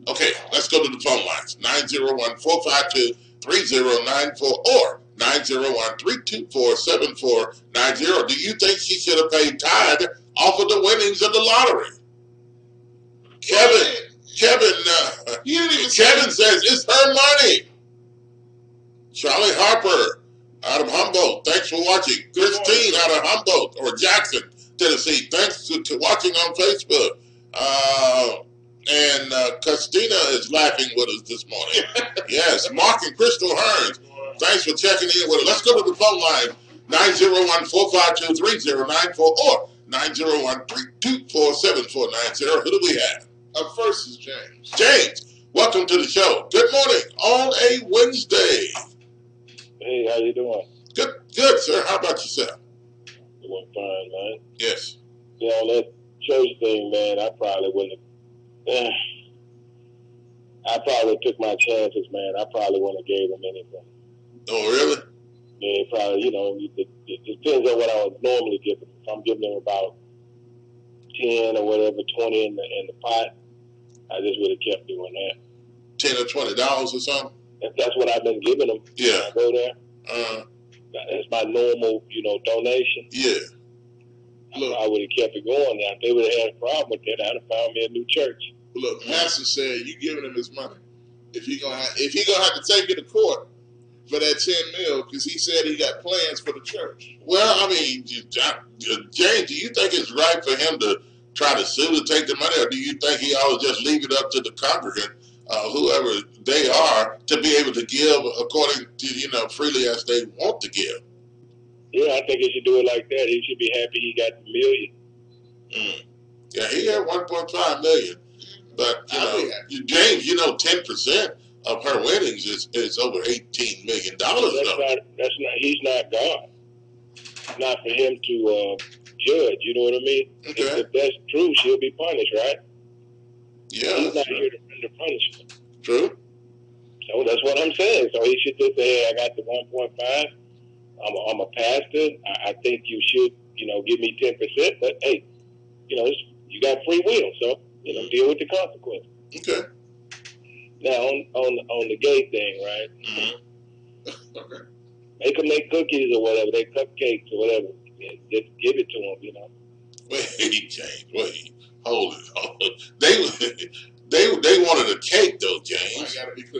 Okay, let's go to the phone lines. 901-452-3094 or 901-324-7490. Do you think she should have paid tithe off of the winnings of the lottery? Kevin says it's her money. Charlie Harper out of Humboldt, thanks for watching. Christine out of Humboldt or Jackson, Tennessee, thanks to watching on Facebook. And Christina is laughing with us this morning. Yes, Mark and Crystal Hearns, thanks for checking in with us. Let's go to the phone line, 901-452-3094 or 901-324-7490. Who do we have? Up first is James. James, welcome to the show. Good morning on a Wednesday. Hey, how you doing? Good, sir. How about yourself? Doing fine, man. Yes. That church thing, man, I probably wouldn't have. I probably took my chances, man. I probably wouldn't have gave them anything. Oh, really? Yeah, probably, it depends on what I would normally give them. If I'm giving them about 10 or whatever, 20 in the pot, I just would have kept doing that. $10 or $20 or something? That's what I've been giving them. Yeah. When I go there. That's my normal, donation. Yeah. Look, I would have kept it going. Now, if they would have had a problem with that, I'd have found me a new church. Look, Pastor said you giving him his money. If he gonna have to take it to court for that $10 million, because he said he got plans for the church. Well, I mean, James, do you think it's right for him to try to sue to take the money, or do you think he ought to just leave it up to the congregant, whoever they are, to be able to give according to, freely as they want to give? Yeah, I think he should do it like that. He should be happy he got the $1 million. Yeah, he had $1.5 million. But, James, 10% of her winnings is over $18 million. He's not God. not for him to judge. You know what I mean? Okay. If that's true, she'll be punished, right? Yeah. He's not here to render punishment. True. So that's what I'm saying. So he should just say, hey, I got the 1.5. I'm a pastor. I think you should, give me 10%. But hey, you got free will, so deal with the consequences. Okay. Now on the gay thing, right? Mm-hmm. Okay. Make them make cookies or whatever, they cupcakes or whatever. Yeah, just give it to them, Wait, James. Wait. Hold it. They wanted a cake though, James.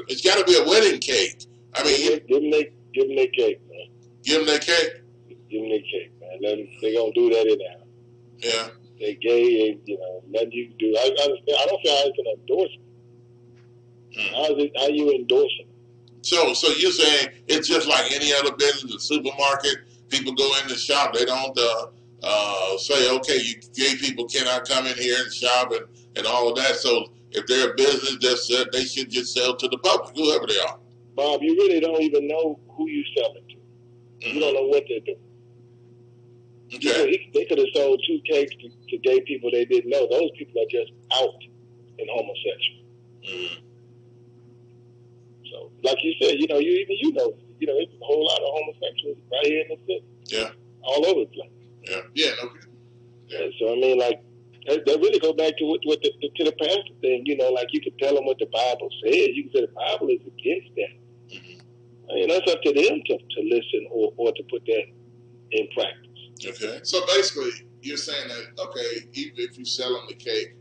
It's got to be a wedding cake. I mean, give them their cake, man. Give them their cake. Give them their cake, man. They gonna do that anyhow. Yeah. They gay, nothing you can do. I understand. I don't see how it's an endorsement. How you endorsing? So you're saying it's just like any other business, the supermarket. People go in the shop. They don't say, okay, you gay people cannot come in here and shop and all of that. So if they're a business, they should just sell to the public, whoever they are. Bob, you really don't even know who you selling to. Mm-hmm. You don't know what they're doing. Okay. They could have sold 2 cakes to gay people they didn't know. Those people are just out and homosexual. Mm-hmm. So, like you said, there's a whole lot of homosexuals right here in the city. Yeah. All over the place. Yeah. Yeah. Okay. Yeah. So I mean, like, that really go back to the pastor thing. Like you could tell them what the Bible says. You can say the Bible is against that. Mm-hmm. I mean, that's up to them to listen or to put that in practice. Okay. So basically, you're saying that, okay, even if you sell them the cake,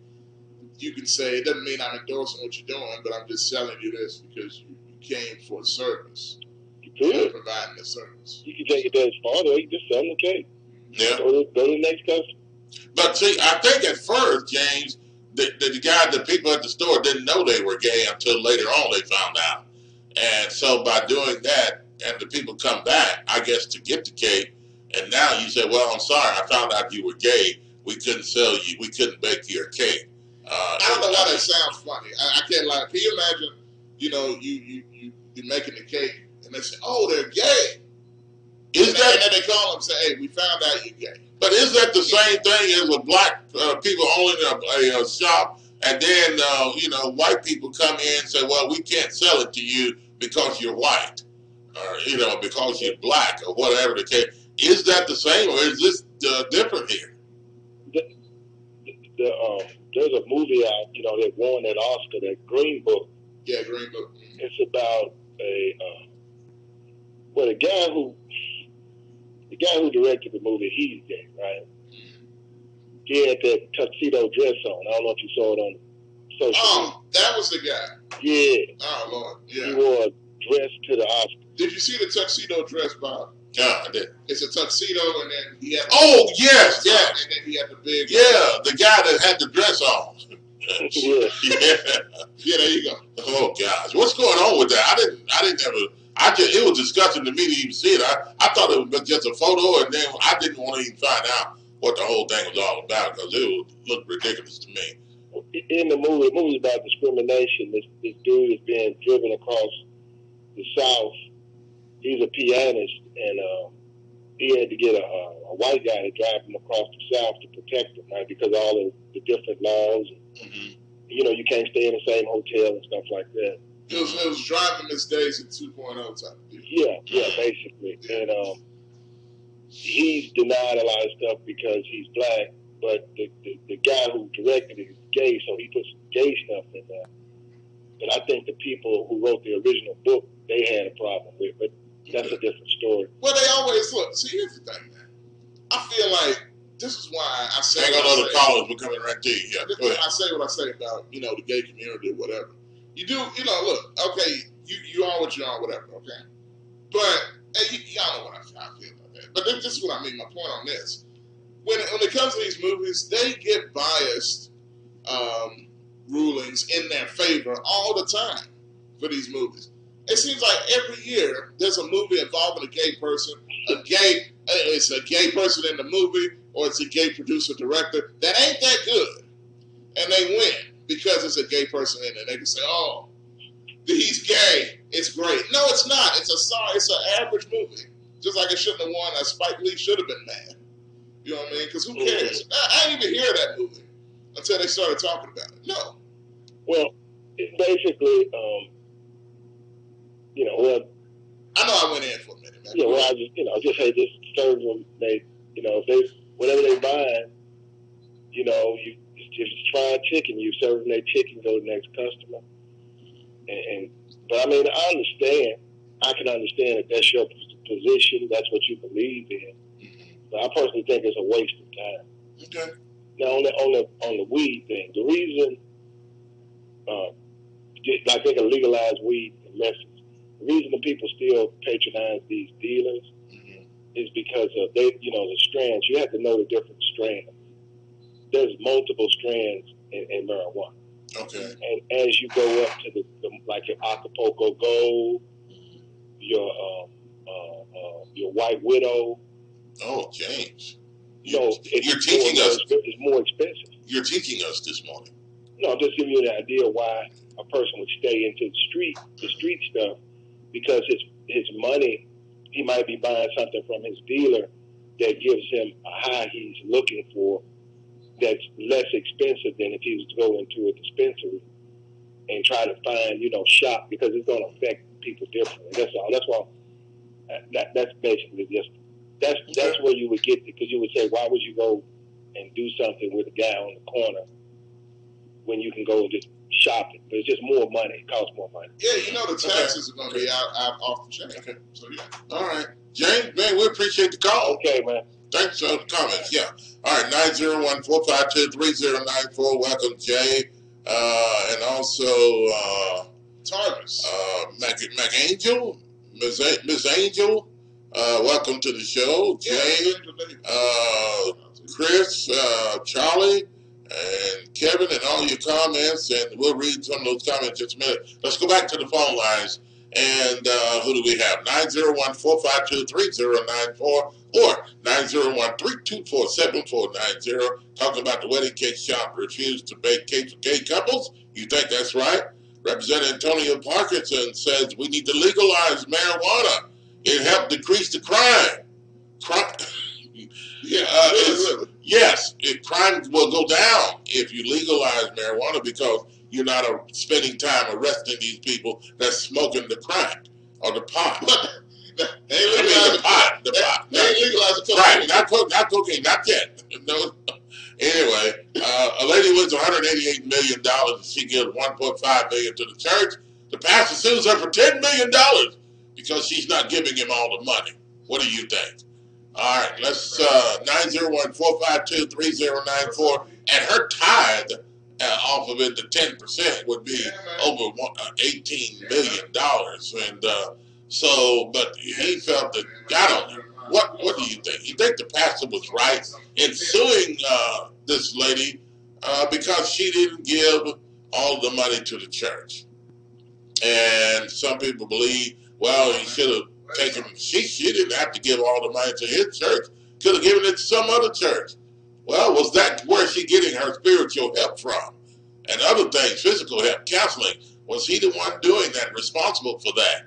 you can say, it doesn't mean I'm endorsing what you're doing, but I'm just selling you this because you came for the service. You could. Providing the service. You can take it that farther, or you can just sell them the cake. Yeah. Go to the next customer. But see, I think at first, James, the people at the store didn't know they were gay until later on they found out. And so by doing that, and the people come back, I guess, to get the cake, and now you say, well, I'm sorry, I found out you were gay. We couldn't sell you. We couldn't bake your cake. I don't know why that sounds funny. I can't lie. Can you imagine, you're making the cake, and they say, oh, they're gay. And then they call them and say, hey, we found out you're gay. But is that the same thing as with black people owning a shop, and then, white people come in and say, well, we can't sell it to you because you're white, or, because you're black, or whatever the case. Is that the same, or is this different here? There's a movie out, that won that Oscar, that Green Book. Yeah, Green Book. It's about the guy who directed the movie, he's gay, right? He had that tuxedo dress on. I don't know if you saw it on social media. Oh, that was the guy. Yeah. Oh, Lord. Yeah. He wore a dress to the Oscar. Did you see the tuxedo dress, Bob? Yeah, I did. It's a tuxedo, and then he had... Oh, yes. And then he had the big... Yeah, the guy that had the dress on. Yeah. Yeah, there you go. Oh, gosh. What's going on with that? It was disgusting to me to even see it. I thought it was just a photo, and then I didn't want to even find out what the whole thing was all about, because it looked ridiculous to me. In the movie's about discrimination. This dude is being driven across the South. He's a pianist, and he had to get a white guy to drive him across the South to protect him, right? Because of all the different laws. And, you can't stay in the same hotel and stuff like that. It was driving Miss Daisy 2.0 type of deal. Yeah, basically. And he's denied a lot of stuff because he's black, but the guy who directed it is gay, so he puts gay stuff in there. But I think the people who wrote the original book, they had a problem with it. But that's a different story. Well, they always look. See, here's the thing, man. I feel like this is why I say. Hang on, other callers. We're coming right to you. Yeah, go ahead. I say what I say about the gay community or whatever. You do, look, okay, you are what you are, whatever, okay. But y'all know what I feel about that. But this is what I mean. My point on this: when it comes to these movies, they get biased rulings in their favor all the time for these movies. It seems like every year there's a movie involving a gay person, it's a gay person in the movie, or it's a gay producer director that ain't that good, and they win because it's a gay person in it. They can say, "Oh, he's gay. It's great." No, it's not. It's an average movie, Just like it shouldn't have won. Spike Lee should have been mad. You know what I mean? Because who cares? I didn't even hear that movie until they started talking about it. No. Well, it's basically, well, I know I went in for a minute, man. Yeah, well, I just say just serve them. They, if they whatever they buying, you if it's fried chicken, you serve them their chicken, go to the next customer. But I mean, I can understand if that's your position, that's what you believe in. But I personally think it's a waste of time. Okay. Now on the weed thing, the reason, I think a legalized weed in Memphis, the reason the people still patronize these dealers is because of the strands. You have to know the different strands. There's multiple strands in marijuana. Okay. And as you go up to the like your Acapulco Gold, your White Widow. Oh, James. You're teaching us. It's more expensive. You're teaching us this morning. No, I'm just giving you an idea why a person would stay into the street stuff, because his money, he might be buying something from his dealer that gives him a high he's looking for, that's less expensive than if he was to go into a dispensary and try to find, shop, because it's going to affect people differently. That's all. That's why. That's basically just that's where you would get it, because you would say, why would you go and do something with a guy on the corner when you can go and just shop it? But it's just more money. It costs more money. Yeah, the taxes are going to be out off the chain. Okay. So yeah. All right, James, man, we appreciate the call. Okay, man. Thanks for the comments. Yeah. All right, 901-452-3094. Welcome, Jay, and also Tarvis, McAngel, Miss Angel. Welcome to the show, Jay, Chris, Charlie, and Kevin, and all your comments, and we'll read some of those comments in just a minute. Let's go back to the phone lines, and who do we have? 901-452-3094 or 901-324-7490. Talking about the wedding cake shop refused to bake cakes for gay couples. You think that's right? Representative Antonio Parkinson says we need to legalize marijuana. It helped decrease the crime. Yes, crime will go down if you legalize marijuana, because you're not spending time arresting these people that's smoking the crack or the pot. The pot. They ain't legalized cocaine. Right, not cocaine, not yet. No. Anyway, a lady wins $188 million. She gives $1.5 million to the church. The pastor sues her for $10 million because she's not giving him all the money. What do you think? All right, let's 901-452-3094. And her tithe off of it, the 10% would be over $18 million. And but he felt that, I don't know. What do you think? You think the pastor was right in suing this lady because she didn't give all the money to the church? And some people believe, well, he should have taken, she didn't have to give all the money to his church, could have given it to some other church. Well, was that where she getting her spiritual help from? And other things, physical help, counseling, was he the one doing that, responsible for that?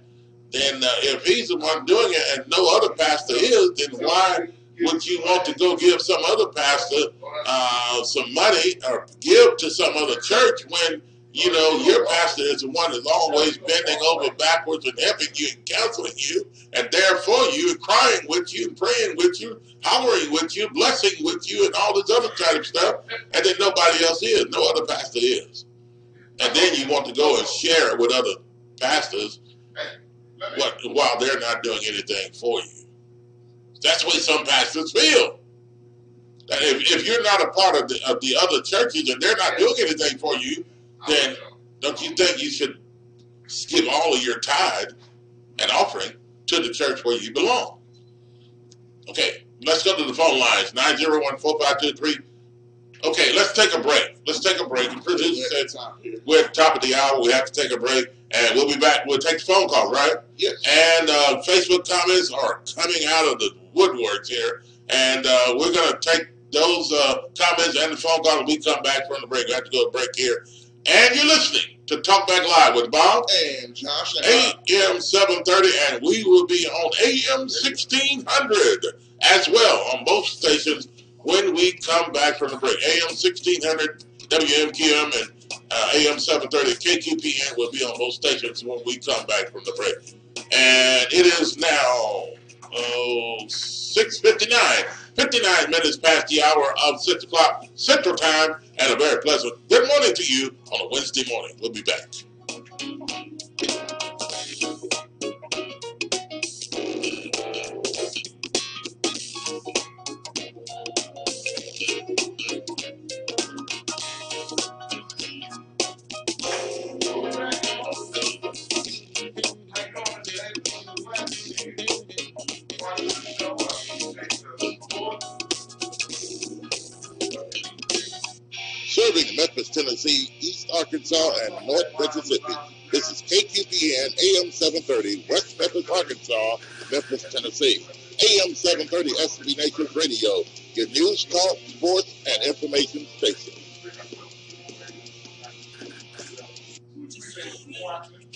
Then if he's the one doing it and no other pastor is, then why would you want to go give some other pastor some money or give to some other church when, your pastor is the one that's always bending over backwards and helping you and counseling you and there for you and crying with you and praying with you, hollering with you, blessing with you and all this other kind of stuff, and then nobody else is, no other pastor is. And then you want to go and share it with other pastors while they're not doing anything for you. That's what some pastors feel. That if you're not a part of the other churches and they're not doing anything for you, then don't you think you should give all of your tithe and offering to the church where you belong? Okay, let's go to the phone lines, 901-452-3. Okay, let's take a break. And producer said we're at the top of the hour. We have to take a break, and we'll be back. We'll take the phone call, right? Yes. And Facebook comments are coming out of the woodworks here, and we're going to take those comments and the phone call when we come back from the break. We have to go to break here. And you're listening to Talk Back Live with Bob and Josh. AM 730, and we will be on AM 1600 as well on both stations when we come back from the break. AM 1600 WMQM and AM 730 KQPN will be on both stations when we come back from the break. And it is now 6:59. 59 minutes past the hour of 6 o'clock Central Time, and a very pleasant good morning to you on a Wednesday morning. We'll be back. Serving Memphis, Tennessee, East Arkansas, and North Mississippi. This is KQPN AM 730, West Memphis, Arkansas, Memphis, Tennessee. AM 730 SB Nations Radio, your news, talk, sports, and information station.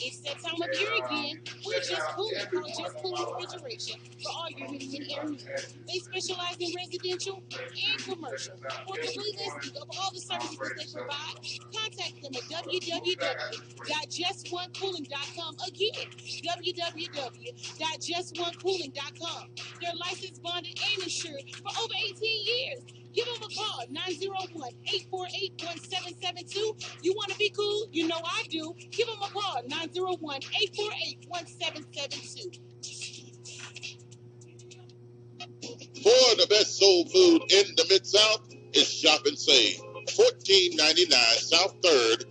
It's that time of year again. We're Just Cooling. Call Just Cooling Refrigeration for all your heating and air needs. They specialize in residential and commercial. For a complete listing of all the services they provide, contact them at www.justoncooling.com. Again, www.justoncooling.com. They're licensed, bonded, and insured for over 18 years. Give them a call, 901-848-1772. You want to be cool? You know I do. Give them a call, 901-848-1772. For the best soul food in the Mid-South, it's Shop and Save. 1499 South 3rd,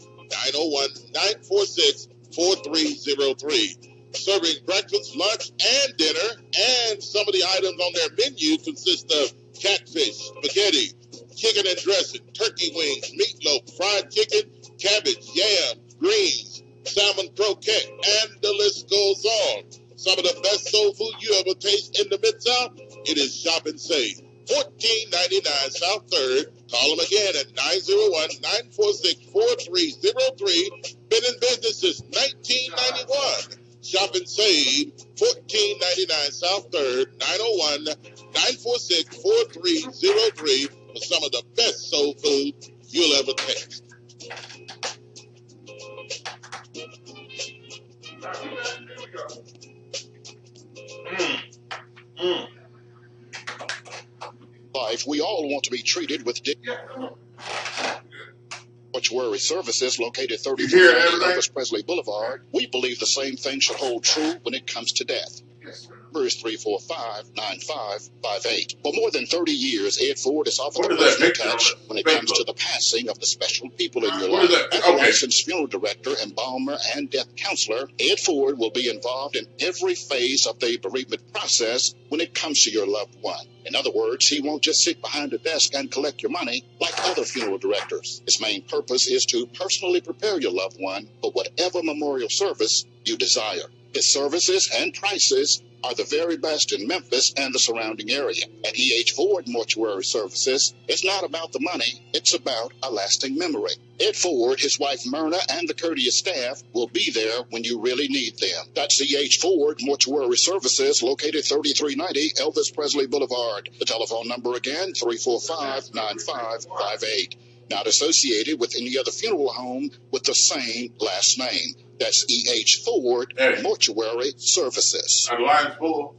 901-946-4303. Serving breakfast, lunch, and dinner, and some of the items on their menu consist of catfish, spaghetti, chicken and dressing, turkey wings, meatloaf, fried chicken, cabbage, yams, greens, salmon croquette, and the list goes on. Some of the best soul food you ever taste in the Mid-South, it is Shop and Save. 1499 South 3rd. Call them again at 901-946-4303. Been in business since 1991. Shop and Save, 1499 South 3rd, 901-946-4303 for some of the best soul food you'll ever taste. Life, we all want to be treated with Mortuary Services, located 3390 Elvis Presley Boulevard. We believe the same thing should hold true when it comes to death. Number is 345-9558. For more than 30 years, Ed Ford has offered a personal touch when it comes to the passing of the special people in your life. As a licensed funeral director, embalmer, and death counselor, Ed Ford will be involved in every phase of the bereavement process when it comes to your loved one. In other words, he won't just sit behind a desk and collect your money like other funeral directors. His main purpose is to personally prepare your loved one for whatever memorial service you desire. His services and prices are the very best in Memphis and the surrounding area. At E.H. Ford Mortuary Services, it's not about the money, it's about a lasting memory. Ed Ford, his wife Myrna, and the courteous staff will be there when you really need them. That's E.H. Ford Mortuary Services, located 3390 Elvis Presley Boulevard. The telephone number again, 345-9558. Not associated with any other funeral home with the same last name. That's E.H. Ford Mortuary Services. And line's full.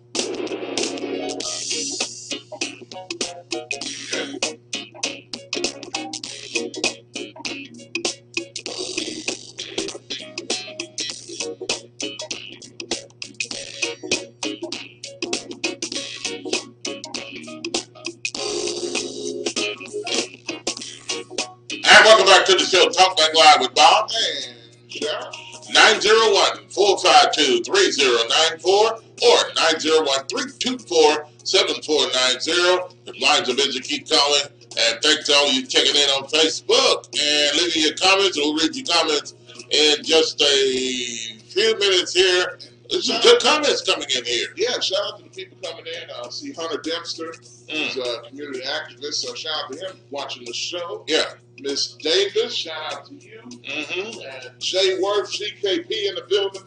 And welcome back to the show, Talk Back Live with Bob and Josh. 901-452-3094 or 901-324-7490. The lines are busy, keep calling. And thanks to all of you checking in on Facebook and leaving your comments. We'll read your comments in just a few minutes here. There's some good comments coming in here. Yeah, shout out to the people coming in. See Hunter Dempster, who's a community activist, so shout out to him watching the show. Yeah. Miss Davis, shout out to you. And Jay Worth, GKP in the building.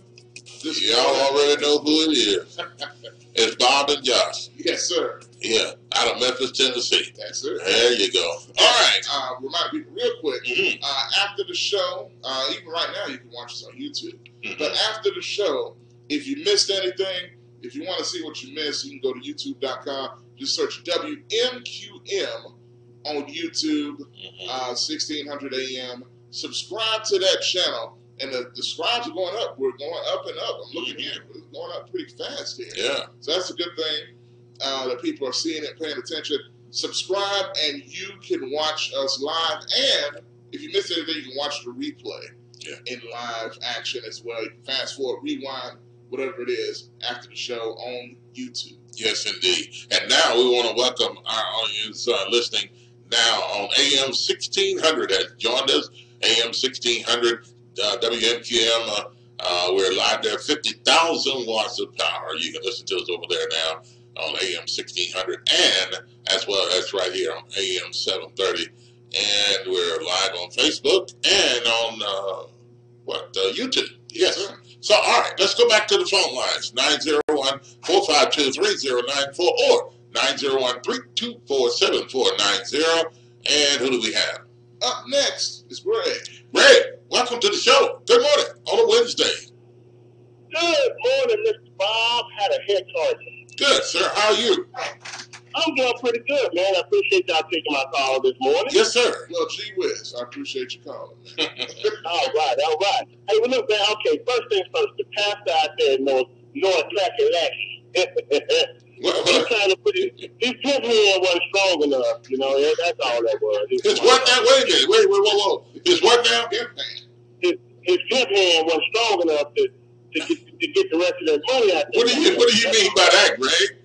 Y'all already know who it is. It's Bob and Josh. Yes, sir. Yeah, out of Memphis, Tennessee. That's it. There you go. All right. Remind people real quick, after the show, even right now you can watch us on YouTube. But after the show, if you missed anything, if you want to see what you missed, you can go to youtube.com. Just search WMQM on YouTube, 1600 AM. Subscribe to that channel. And the subscribes are going up. We're going up and up. I'm looking here. We're going up pretty fast here. Yeah. So that's a good thing that people are seeing it, paying attention. Subscribe, and you can watch us live. And if you missed anything, you can watch the replay in live action as well. You can fast forward, rewind, whatever it is, after the show on YouTube. Yes, indeed. And now we want to welcome our audience listening now on AM 1600 has joined us. AM 1600. WMQM, we're live there, 50,000 watts of power. You can listen to us over there now on AM 1600 and as well as right here on AM 730. And we're live on Facebook and on, YouTube. Yes. So, all right, let's go back to the phone lines, 901-452-3094 or 901-324-7490. And who do we have? Up next is Greg. Greg, welcome to the show. Good morning on a Wednesday. Good morning, Mr. Bob. Had a head charger. Good, sir. How are you? I'm doing pretty good, man. I appreciate y'all taking my call this morning. Yes, sir. Well, gee whiz. I appreciate you calling, man. All right. Hey, well, look, man, okay, first things first. The pastor out there knows track and lackey. He's trying to put his pimp hand wasn't strong enough, you know. That's all that was. His what now? Wait a minute. Whoa. His what now? His pimp hand wasn't strong enough to get the rest of that money out there. What do you mean by that, Greg?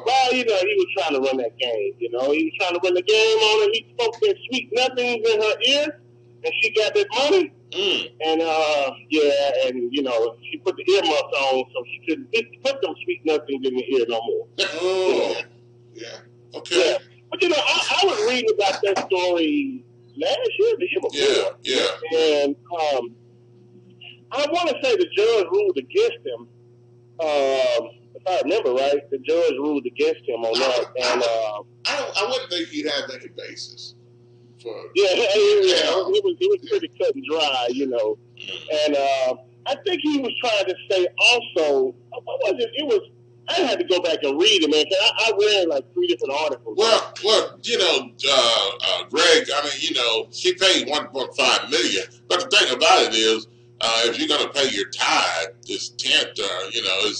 Well, you know, he was trying to run that game, you know. He was trying to run the game on her. He spoke that sweet nothings in her ear, and she got that money. And, and, you know, she put the earmuffs on so she couldn't put them sweet nothings in the ear no more. Oh, yeah. Okay. Yeah. But, you know, I was reading about that story last year, the year before. Yeah. And I want to say the judge ruled against him. If I remember right, the judge ruled against him on that. And I wouldn't think he'd have any basis. It was pretty cut and dry, you know. And I think he was trying to say also, what was it? It was, I had to go back and read it, man. I read like 3 different articles. Well, you know, Greg, I mean, you know, she paid $1.5 million. But the thing about it is, if you're going to pay your tithe, this 10th, you know,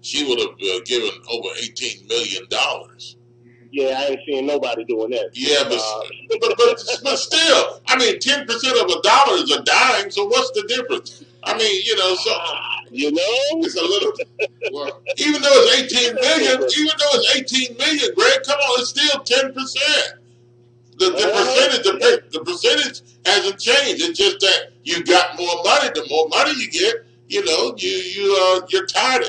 she would have given over $18 million. Yeah, I ain't seeing nobody doing that. Yeah, but still, I mean, 10% of a dollar is a dime, so what's the difference? I mean, you know, so it's a little. Well, even though it's 18 million, Greg, come on, it's still 10%. The percentage hasn't changed. It's just that you got more money. The more money you get, you know, you're tired.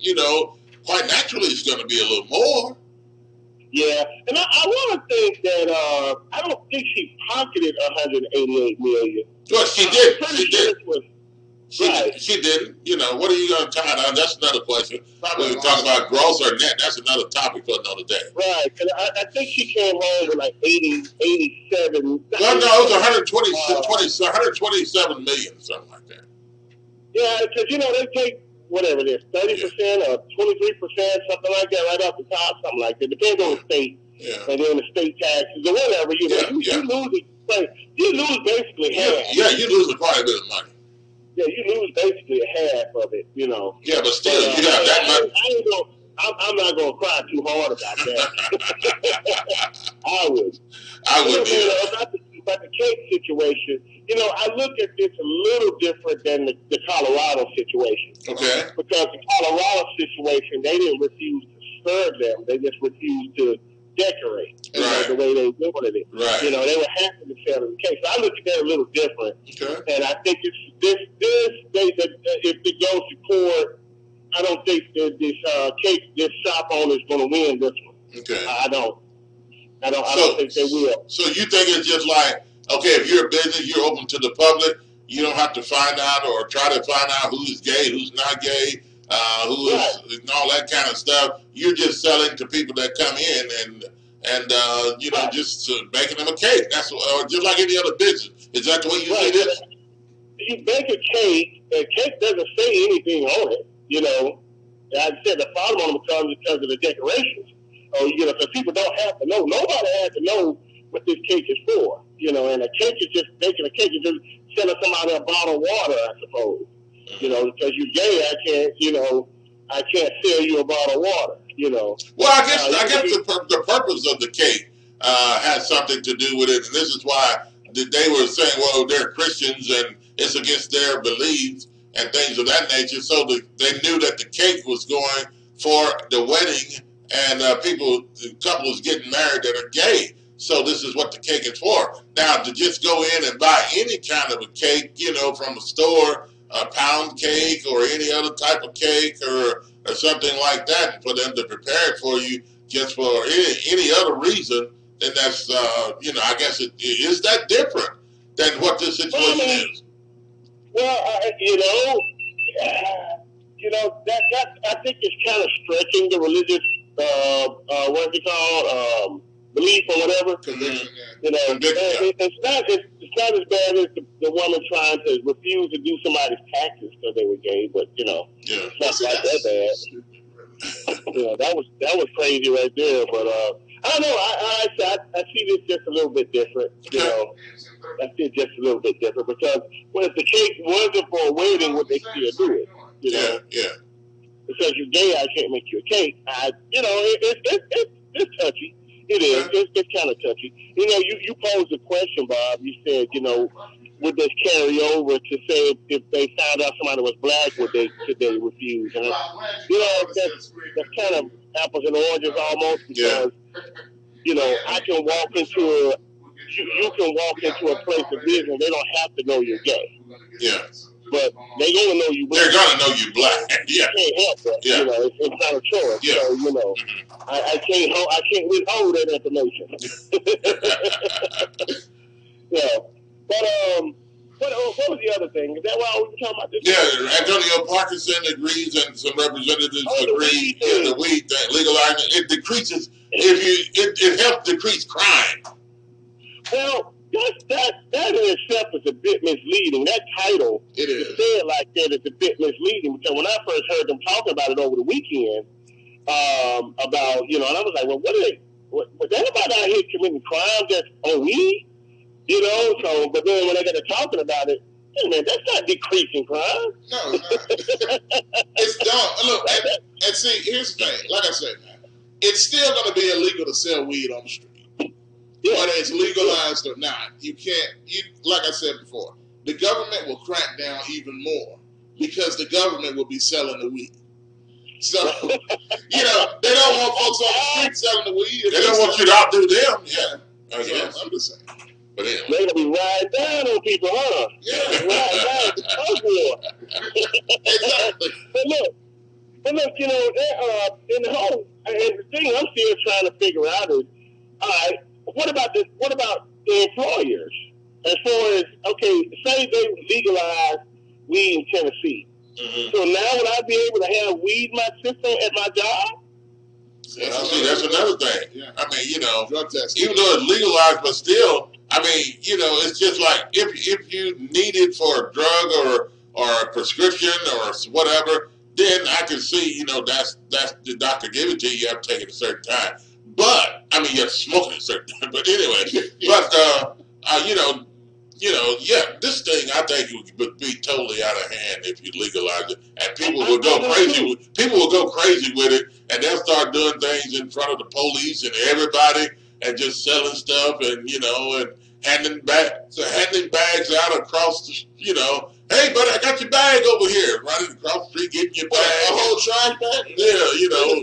You know, quite naturally, it's going to be a little more. Yeah, and I want to think that I don't think she pocketed $188 million. Well, she did. She didn't. You know, what are you going to tie down? That's another question. When we talk about gross or net, that's another topic for another day. Right, because I think she came home with like 87. No, it was 127 million, something like that. Yeah, because, you know, they take whatever it is, 30% or 23%, something like that, right off the top, something like that. Depends on the state. Yeah. And then the state taxes or whatever, you know, you lose it. You lose basically half. Yeah, you lose quite a bit of money. Yeah, you lose basically half of it, you know. Yeah, but still, you got that much. I'm not going to cry too hard about that. I would. About the cake situation, you know, I look at this a little different than the Colorado situation. Okay. Because the Colorado situation, they didn't refuse to serve them. They just refused to decorate the way they wanted it. Right. You know, they were happy to sell the cake. So I look at that a little different. Okay. And I think if it goes to court, I don't think that this shop owner is going to win this one. Okay. I don't think they will. So you think it's just like okay, if you're a business, you're open to the public. You don't have to find out or try to find out who's gay, who's not gay, who is, and all that kind of stuff. You're just selling to people that come in and you know, just baking them a cake. That's just like any other business. Is that the way you see this? You bake a cake, the cake doesn't say anything on it, you know. I said the problem on them comes because of the decorations. Oh, you know, because people don't have to know. Nobody has to know what this cake is for, you know. And a cake is just baking a cake is just selling somebody a bottle of water, I suppose. You know, because you're gay, I can't sell you a bottle of water, you know. Well, I guess the purpose of the cake has something to do with it, and this is why they were saying, well, they're Christians and it's against their beliefs and things of that nature. So they knew that the cake was going for the wedding and couples getting married that are gay. So this is what the cake is for. Now, to just go in and buy any kind of a cake, you know, from a store, a pound cake or any other type of cake or something like that, and for them to prepare it for you just for any other reason, then that's, you know, I guess is that different than what this situation is? Well, that I think it's kind of stretching the religious, what's it called, belief or whatever. Conviction, you know, it's not as bad as the woman trying to refuse to do somebody's taxes because they were gay, but you know, it's not like that bad. You know, that was crazy right there. But I don't know. I see this just a little bit different. You know, I see it just a little bit different because if the cake wasn't for a wedding, would they still do it? You know? Yeah. Because you're gay, I can't make you a cake. You know, it's touchy. It is. It's kind of touchy. You know, you posed a question, Bob. You said, you know, would this carry over to say if they found out somebody was black, could they refuse? And you know, that's kind of apples and oranges almost because you know, I can walk into you can walk into a place of business. They don't have to know you're gay. Yeah. But they're gonna know you black. They're gonna know you black. Yeah. You can't help that. Yeah. You know, it's not a choice. Yeah. So, you know, I can't withhold that information. Yeah. But what was the other thing? Is that why we were talking about this? Yeah, Antonio Parkinson agrees, and some representatives agree. The weed thing, legalizing it decreases. It helps decrease crime. Well, that in itself is a bit misleading. That title, it is said like that, is a bit misleading because when I first heard them talking about it over the weekend, about, you know, and I was like, well, what are they? Was anybody out here committing crimes that's on weed? You know, so, but then when they got to talking about it, hey man, that's not decreasing crime. No, it's not. It's dumb. Look, and see, here's the thing. Like I said, man, it's still going to be illegal to sell weed on the street. Yeah. Whether it's legalized or not, you can't. Like I said before, the government will crack down even more because the government will be selling the weed. So, you know, they don't want folks on the street selling the weed. They don't want you to outdo them. Yeah, I guess. I'm just saying. But anyway. They're gonna be riding down on people, huh? Yeah, riding down. Exactly. But look, you know, in the whole, and the thing I'm still trying to figure out is, all right, what about the employers? As far as, okay, say they legalize weed in Tennessee. Mm-hmm. So now would I be able to have weed in my system at my job? Yeah, see, that's another thing. Yeah. I mean, you know, even though it's legalized, but still, I mean, you know, it's just like if you need it for a drug or a prescription or whatever, then I can see, you know, that's the doctor gave it to you. You have to take it at a certain time. But I mean, you have to smoke it at a certain time. But anyway, yeah, this thing I think would be totally out of hand if you legalize it, and people will go crazy. People will go crazy with it, and they'll start doing things in front of the police and everybody, and just selling stuff, and you know, and handing bags out across the, you know. Hey, buddy, I got your bag over here. Running across the street, getting your bag. A whole trash bag? Yeah, you know.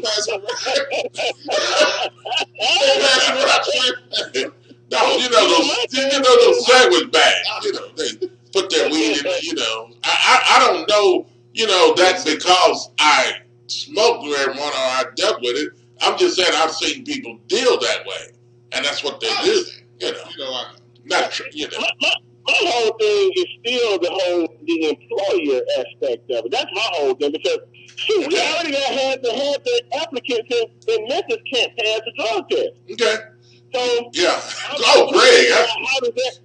No, you know those sandwich bags. You know, they put their weed in. You know, I don't know. You know, that's because I smoked marijuana or I dealt with it. I'm just saying I've seen people deal that way, and that's what they do. You know. Not you know. My whole thing is still the employer aspect of it. That's my whole thing because shoot, we already had the applicants in Memphis can't pass the drug test. Okay. So yeah. Oh, Greg. How does that?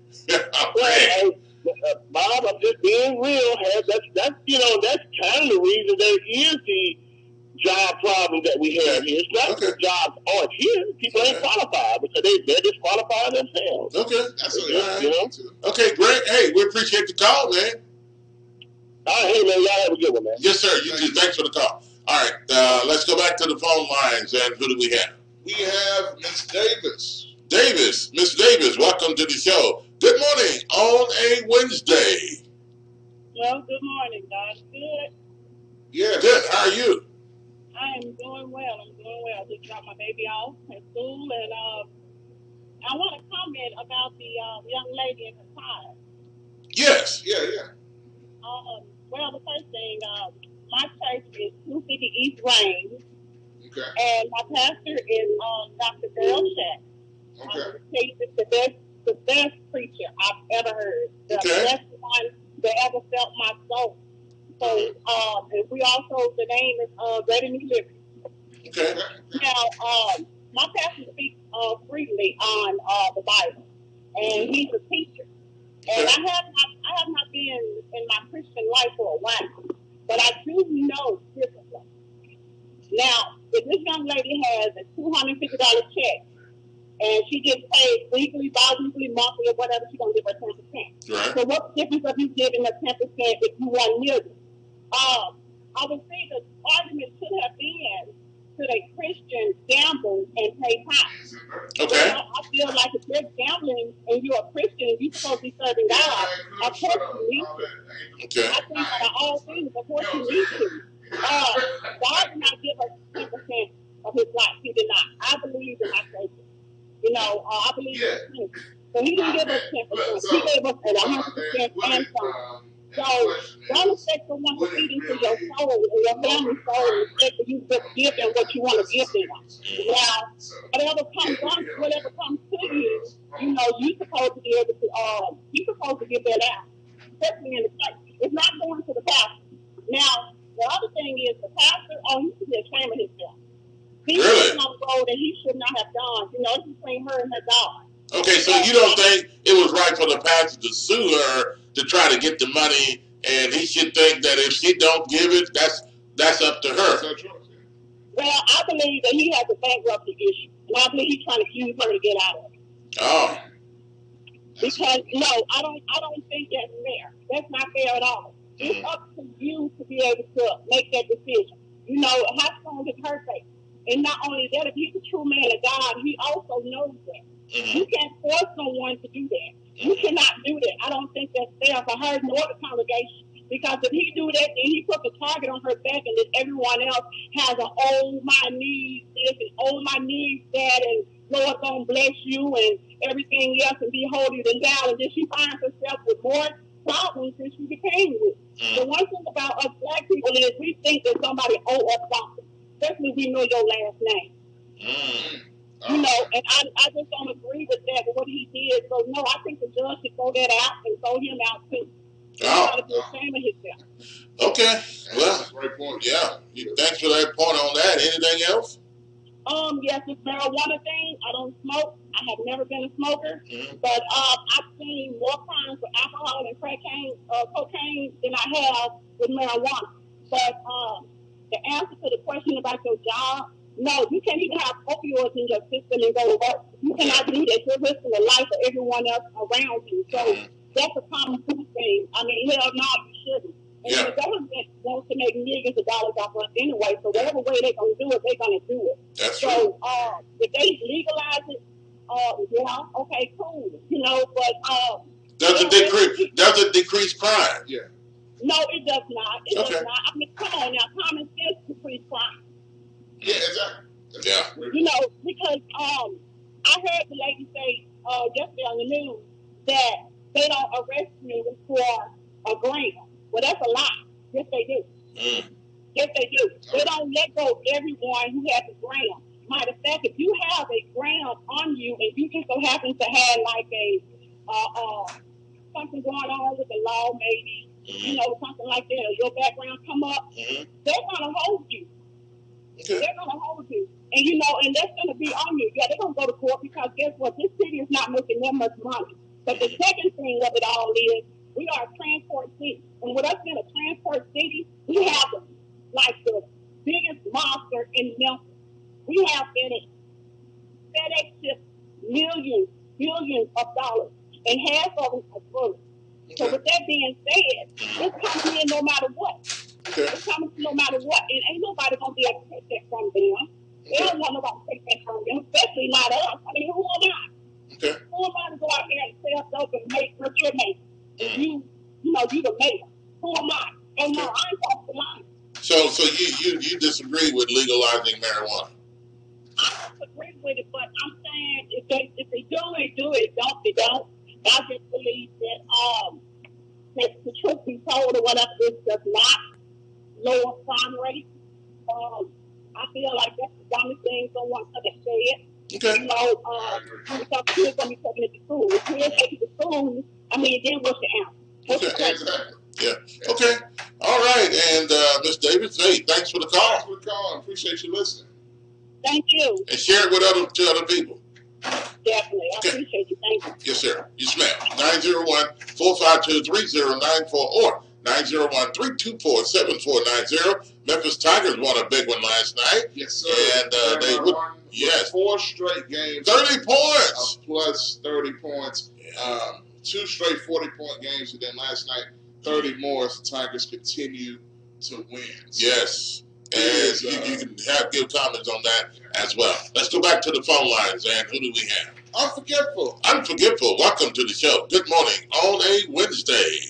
Bob, I'm just being real. That's kind of the reason there is the job problem that we have here. It's not that jobs aren't here. People ain't qualified because they're disqualified themselves. Okay. That's right. Okay, Greg. Hey, we appreciate the call, man. All right, hey, man. Y'all have a good one, man. Yes, sir. You too. Thanks for the call. All right. Let's go back to the phone lines. And who do we have? We have Miss Davis. Miss Davis, welcome to the show. Good morning on a Wednesday. Well, good morning, guys. Good. Yeah, good. How are you? I am doing well. I just dropped my baby off at school, and I want to comment about the young lady in the car. Yes. Yeah. Well, the first thing, my church is 250 East Range. Okay. And my pastor is Dr. Earl Shack. Okay. He's the best preacher I've ever heard. The best one that ever felt my soul. So, and we also, the name is Ready New Living. Okay. Now, my pastor speaks freely on the Bible, and he's a teacher. And I have not been in my Christian life for a while, but I do know differently. Now, if this young lady has a $250 check, and she gets paid weekly, bi-weekly, monthly, or whatever, she's going to give her 10%. Right. So what's the difference of you giving her 10% if you want millions? I would say the argument should have been, should a Christian gamble and pay tithes? Okay. Well, I feel like if you're gambling and you're a Christian, you're supposed to be serving God. Of course you need to. Okay. I think out of all things, of course you need to. God did not give us 10% of his life. He did not. I believe in my faith. I believe in him. So he didn't give us 10%. He gave us an 100% and some. So don't expect someone to feed into your soul and your family's soul and expect you to give them what you want to give them. Now, whatever comes to you, you're supposed to be able to, you're supposed to give that out, especially in the church. It's not going to the pastor. Now, the other thing is the pastor, he should be ashamed of himself. He went on the road that he should not have gone. It's between her and her God. Okay, so you don't think it was right for the pastor to sue her to try to get the money, and he should think that if she don't give it, that's up to her. Well, I believe that he has a bankruptcy issue, and I believe he's trying to use her to get out of it. Oh. Because no, I don't think that's fair. That's not fair at all. It's up to you to be able to make that decision. How strong is her faith? And not only that, if he's a true man of God, he also knows that. You can't force someone to do that. You cannot do that. I don't think that's fair for her nor the congregation. Because if he do that, then he put the target on her back, and then everyone else has an my needs this and my needs that, and Lord gonna bless you and everything else and be holier than thou. And then she finds herself with more problems than she became with. The one thing about us black people is we think that somebody owes us something. Especially if we know your last name. And I just don't agree with that, with what he did. So, no, I think the judge should throw that out and throw him out, too. He's got to be ashamed of himself. Okay. Well, that's a great point. Yeah. Thanks for that point on that. Anything else? Yes, this marijuana thing. I don't smoke. I have never been a smoker. But I've seen more crimes with alcohol and cocaine than I have with marijuana. But the answer to the question about your job, no, you can't even have opioids in your system and go to work. You cannot do that. You're risking the life of everyone else around you. So that's a common sense thing. I mean, hell no, you shouldn't. And the government wants to make millions of dollars off us anyway, so whatever way they're going to do it, they're going to do it. That's so if they legalize it, okay, cool. But does it decrease crime? Yeah. No, it does not. It does not. I mean, come on now. Common sense decrease crime. Yeah, exactly. Yeah. Because I heard the lady say yesterday on the news that they don't arrest me for a gram. Well, that's a lie. Yes, they do. Yes, they do. They don't let go of everyone who has a gram. Matter of fact, if you have a gram on you and you just so happen to have like a something going on with the law, maybe, you know, something like that, or your background come up, they're going to hold you. Okay. They're going to hold you. And, you know, and that's going to be on you. Yeah, they're going to go to court because guess what? This city is not making that much money. But the second thing of it all is we are a transport city. And with us being a transport city, we have like the biggest monster in Memphis. We have FedEx ships billions of dollars, and half of them are bullets. Okay. So with that being said, it's coming in no matter what. Okay. It's coming in no matter what, and ain't nobody gonna be able to take that from them. Okay. They don't want nobody to take that from them, especially not us. I mean, who am I? Okay. Who am I to go out here and sell dope and make what you're making? If you know, you the mayor. Who am I? And no, I ain't talking to line. So you disagree with legalizing marijuana? I disagree with it, but I'm saying if they do it. Don't they don't. I just believe that the truth be told or whatever, this does not lower crime rate. I feel like that's the dumbest thing someone could have said. Okay. You know, because kids gonna be taking it to school. If kids take it to school, I mean, then what's the answer? Okay, exactly. Yeah. Okay. All right. And Ms. Davis, hey, thanks for the call. Thanks for the call. I appreciate you listening. Thank you. And share it with other people. Definitely. I appreciate you. Thank you. Yes, sir. You smash. 901-452-3094 or 901-324-7490. Memphis Tigers won a big one last night. Yes, sir. And they won. Yes. 4 straight games. 30 points. Plus 30 points. 2 straight 40-point games. And then last night, 30 more as the Tigers continue to win. So yes. And you can give comments on that as well. Let's go back to the phone lines, and who do we have? Unforgetful. Welcome to the show. Good morning on a Wednesday.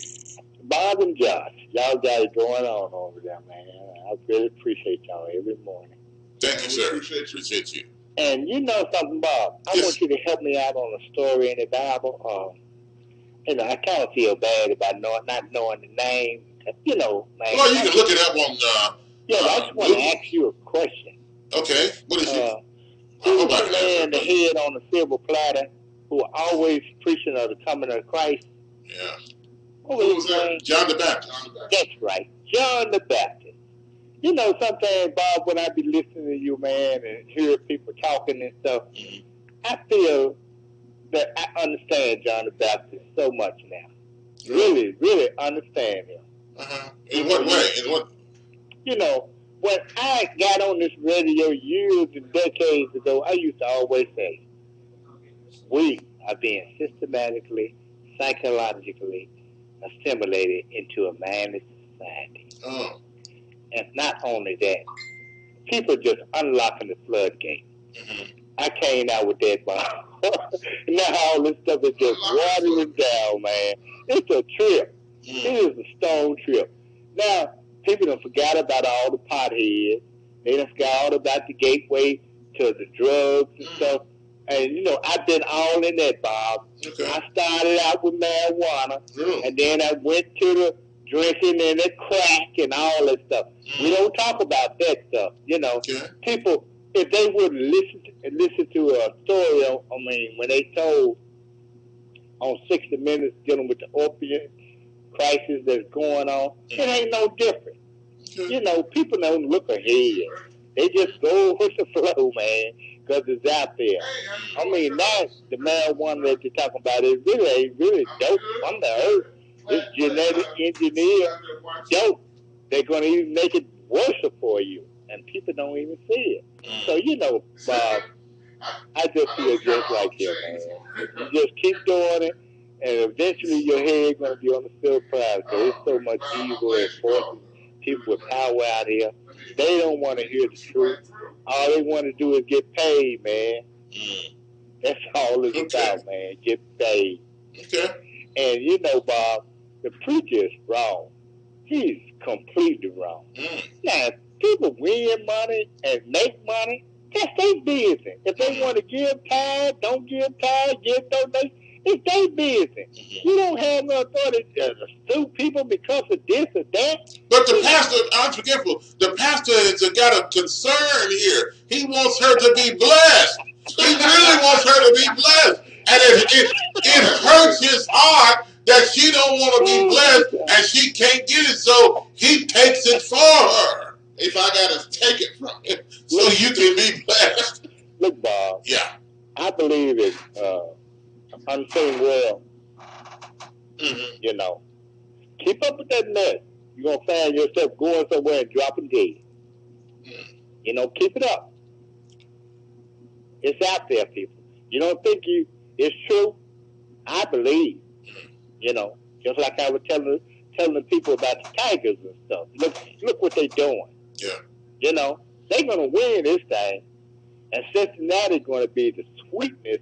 Bob and Josh, y'all got it going on over there, man. I really appreciate y'all every morning. Thank you, sir. Appreciate you. And you know something, Bob? I want you to help me out on a story in the Bible. You know, I kind of feel bad about not knowing the name. You know, man. Well, you can look it up on. I just want to ask you a question. Okay. What is it? Who's the man, the head on the silver platter, who are always preaching of the coming of Christ? Yeah. What was his name? John the Baptist. That's right. John the Baptist. You know, sometimes, Bob, when I be listening to you, man, and hear people talking and stuff, I feel that I understand John the Baptist so much now. Really, really understand him. In what way? In what? You know, when I got on this radio years and decades ago, I used to always say, we are being systematically, psychologically assimilated into a manly society. Oh. And not only that, people just unlocking the floodgate. I came out with that, Bob. Now all this stuff is just watering down, man. It's a trip. It is a stone trip. Now, people done forgot about all the potheads. They done forgot all about the gateway to the drugs and stuff. And, you know, I've been all in that, Bob. Okay. I started out with marijuana, and then I went to the drinking and the crack and all that stuff. We don't talk about that stuff, you know. People, if they would listen to a story, when they told on 60 Minutes dealing with the opiate crisis that's going on, it ain't no different. You know, people don't look ahead. They just go with the flow, man, because it's out there. I mean, now the marijuana that you're talking about is really dope from the earth. It's genetic engineered dope. They're going to even make it worse for you, and people don't even see it. So, you know, Bob, I just feel just like you, man. You just keep doing it, and eventually your head's going to be on the silver platter. So there's so much evil and forces, people with power out here. They don't want to hear the truth. All they want to do is get paid, man. That's all it's about, man. Get paid. And you know, Bob, the preacher is wrong. He's completely wrong. Now, people win money and make money, that's their business. If they want to give tithe, don't give tithe, give donations, it's their business. You don't have no authority to sue people because of this or that. But the pastor, unforgivable, the pastor has got a concern here. He wants her to be blessed. He really wants her to be blessed. And It hurts his heart that she don't want to be blessed and she can't get it, so he takes it for her. If I gotta take it from him, so you can be blessed. Look, Bob. Yeah. I believe in unseen world. You know, keep up with that mess. You're gonna find yourself going somewhere and dropping dead. You know, keep it up. It's out there, people. You don't think it's true? I believe. You know, just like I was telling the people about the Tigers and stuff. Look what they're doing. Yeah. You know, they're gonna win this thing, and Cincinnati's gonna be the sweetness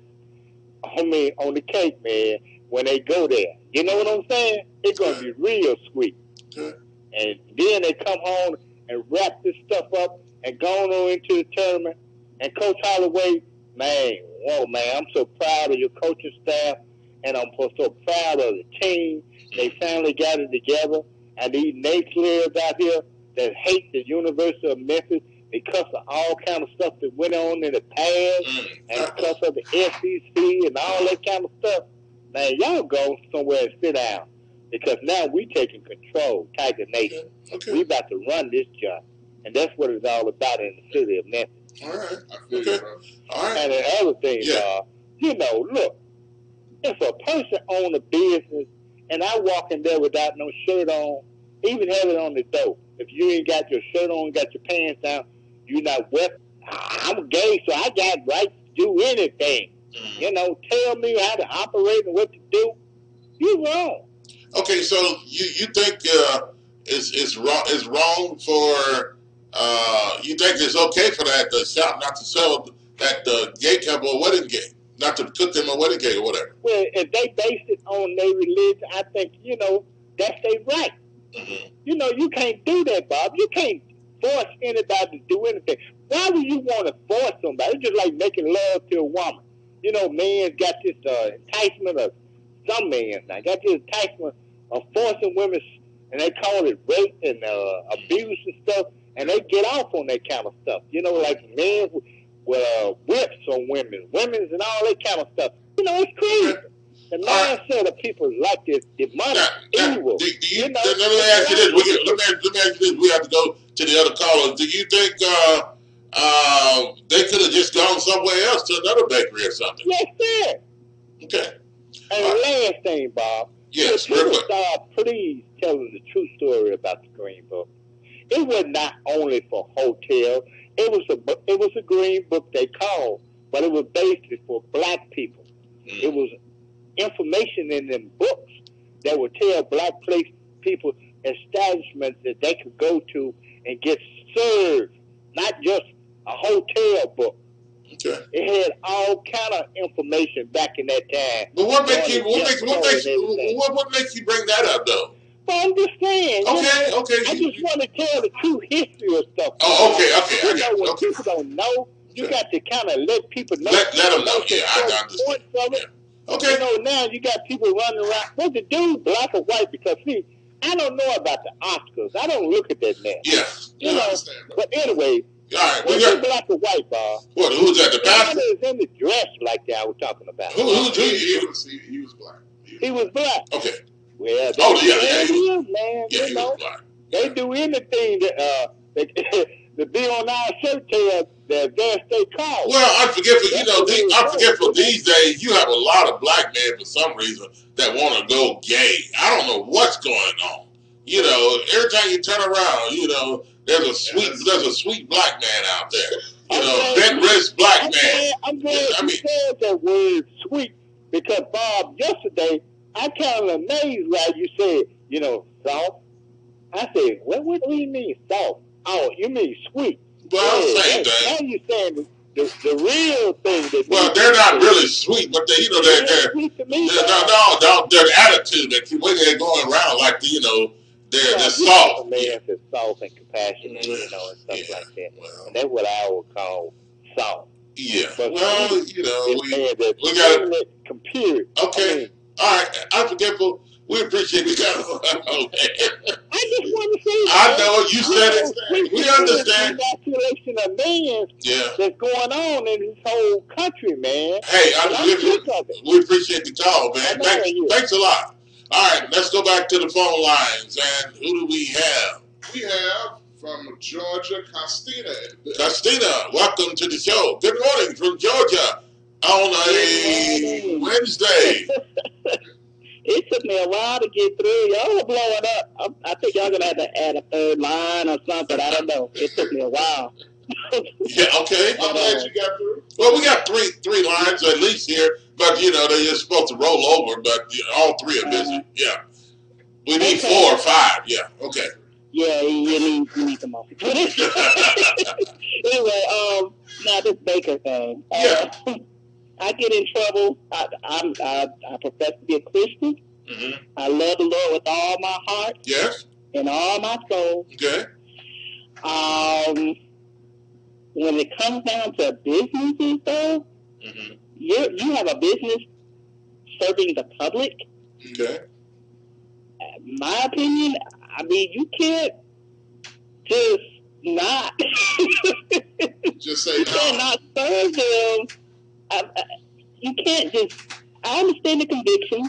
on the cake, man, when they go there. You know what I'm saying? It's gonna be real sweet. And then they come home and wrap this stuff up and go on into the tournament. And Coach Holloway, man, I'm so proud of your coaching staff, and I'm so proud of the team. They finally got it together. And these naysayers out here that hate the University of Memphis because of all kind of stuff that went on in the past, and because of the SEC and all that kind of stuff, man, y'all go somewhere and sit down. Because now we taking control, Tiger Nation. We about to run this job. And that's what it's all about in the city of Memphis. All right. I feel you, bro. All right. And the other thing, you know, look, if a person own a business and I walk in there without no shirt on, even have it on the door. If you ain't got your shirt on, got your pants down, you're not wet. I'm gay, so I got right to do anything. You know, tell me how to operate and what to do. You wrong. Okay, so you think it's wrong for you think it's okay for that shop not to sell that gay couple a wedding cake, not to cook them a wedding cake or whatever? Well, if they base it on their religion, I think, you know, that's their right. You know, you can't do that, Bob. You can't force anybody to do anything. Why would you want to force somebody? It's just like making love to a woman. You know, men's got this enticement of, some men now got this enticement of forcing women, and they call it rape and abuse and stuff, and they get off on that kind of stuff. You know, like men with whips on women's and all that kind of stuff. You know, it's crazy. The mindset of people like this demonic evil. Let me ask you this. Let me ask you this. We have to go to the other callers. Do you think they could have just gone somewhere else to another bakery or something? Yes, sir. Okay. And the last thing, Bob. Yes, people start please telling the true story about the Green Book. It was not only for hotels. It was a Green Book they called, but it was basically for black people. It was information in them books that would tell black people establishments that they could go to and get served, not just a hotel book. Okay. It had all kind of information back in that time. But what makes you bring that up though? Well, I'm just saying. Okay. I just want to tell the true history of stuff. Oh, okay. You know, when people don't know, you got to kind of let people know. Let them know. Yeah, I understand. Okay. You know, now you got people running around. What the dude, black or white? Because see, I don't know about the Oscars. I don't look at that now. Yeah. You know. But anyway. All right. Was he black or white, Bob? What? Who's that? The pastor? He was in the dress like that I was talking about. He was black. He was black. Okay. Well, man. Yeah, you know, they do anything that to be on our shirt tail that they call. Well, unforgivable. These days, you have a lot of black men for some reason that want to go gay. I don't know what's going on. You know, every time you turn around, you know, there's a sweet black man out there. You know, bent wrist black man. I'm glad you said that word sweet because Bob, yesterday I kind of amazed why you said, you know, soft. I said, what do you mean soft? Oh, you mean sweet. Well, same thing. Now you're saying the real thing. Well, they're not really sweet, but they, you know, their attitude, the way they're going around, like they're soft. Man, is soft and compassionate, you know, and stuff like that. Well, and that's what I would call soft. Yeah. But well, you know, we got to compute. Okay. All right. Unforgivable. We appreciate the conversation. I just want to say I know you said it. We understand. Congratulations of millions that's going on in this whole country, man. Hey, we appreciate the call, man. Thanks a lot. All right, let's go back to the phone lines. And who do we have? We have from Georgia, Christina. Christina, welcome to the show. Good morning from Georgia on a Wednesday. It took me a while to get through. Y'all are blowing up. I think y'all gonna have to add a third line or something. I don't know. It took me a while. Yeah, okay. I'm glad you got through. Well, we got three lines at least here, but you know they're just supposed to roll over. But all three are busy. Yeah, we need 4 or 5. Yeah, okay. Yeah, you need them all. Anyway, now this Baker thing. I get in trouble. I profess to be a Christian. Mm-hmm. I love the Lord with all my heart. Yes. And all my soul. Okay. When it comes down to businesses, though, you have a business serving the public. Okay. My opinion, I mean, you can't just not. Just say you cannot serve them. You can't just. I understand the conviction,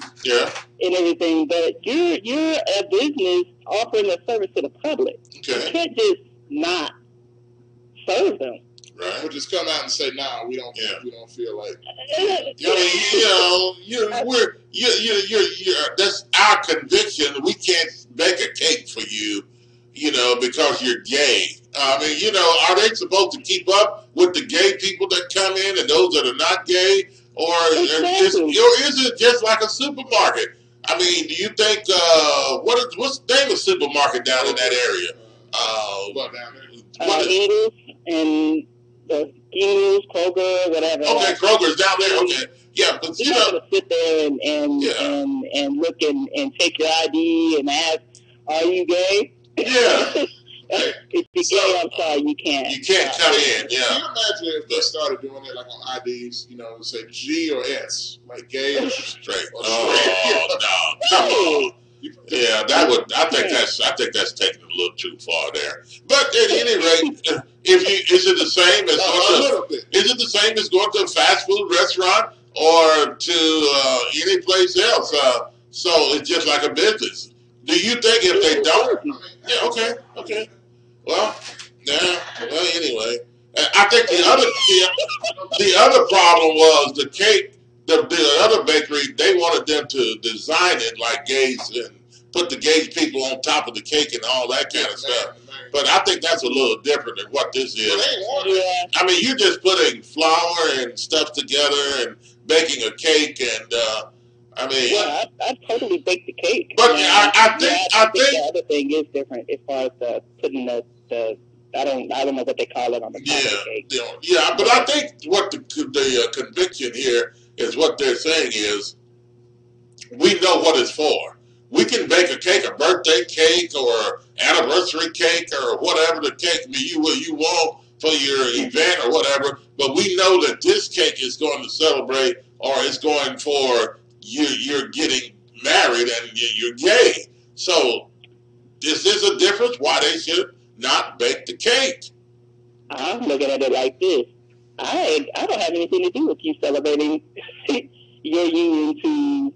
and everything, but you're a business offering a service to the public. Okay. You can't just not serve them. Right. We'll just come out and say, "Nah, we don't feel like." That's our conviction. We can't bake a cake for you, because you're gay. I mean, are they supposed to keep up with the gay people that come in and those that are not gay? Or is it just like a supermarket? I mean, do you think, what's the name of supermarket down in that area? Eagles and Eagles, Kroger, whatever. Okay, Kroger's down there, okay. Yeah, but you're not going to sit there and look and take your ID and ask, are you gay? Yeah. If you're gay, I'm sorry, you can't. You can't come in, yeah. Can you imagine if they started doing it like on IDs, say G or S, like gay or straight? Or no. Come on. Yeah, I think that's taking it a little too far there. But at any rate, is it the same as going to a fast food restaurant or to any place else? So it's just like a business. Do you think if they don't? Yeah, okay. Well, anyway, I think the other problem was the cake. The other bakery, they wanted them to design it like gays and put the gay people on top of the cake and all that kind of stuff. But I think that's a little different than what this is. I mean, you're just putting flour and stuff together and baking a cake, and I'd totally bake the cake. But I think the other thing is different as far as putting the I don't know what they call it on the top of the cake. Yeah, but I think what the conviction here is what they're saying is we know what it's for. We can bake a cake, a birthday cake or anniversary cake or whatever the cake you want for your event or whatever, but we know that this cake is going to celebrate or it's going for you're getting married and you're gay. So is this a difference why they should not bake the cake? I'm looking at it like this. I don't have anything to do with you celebrating your union to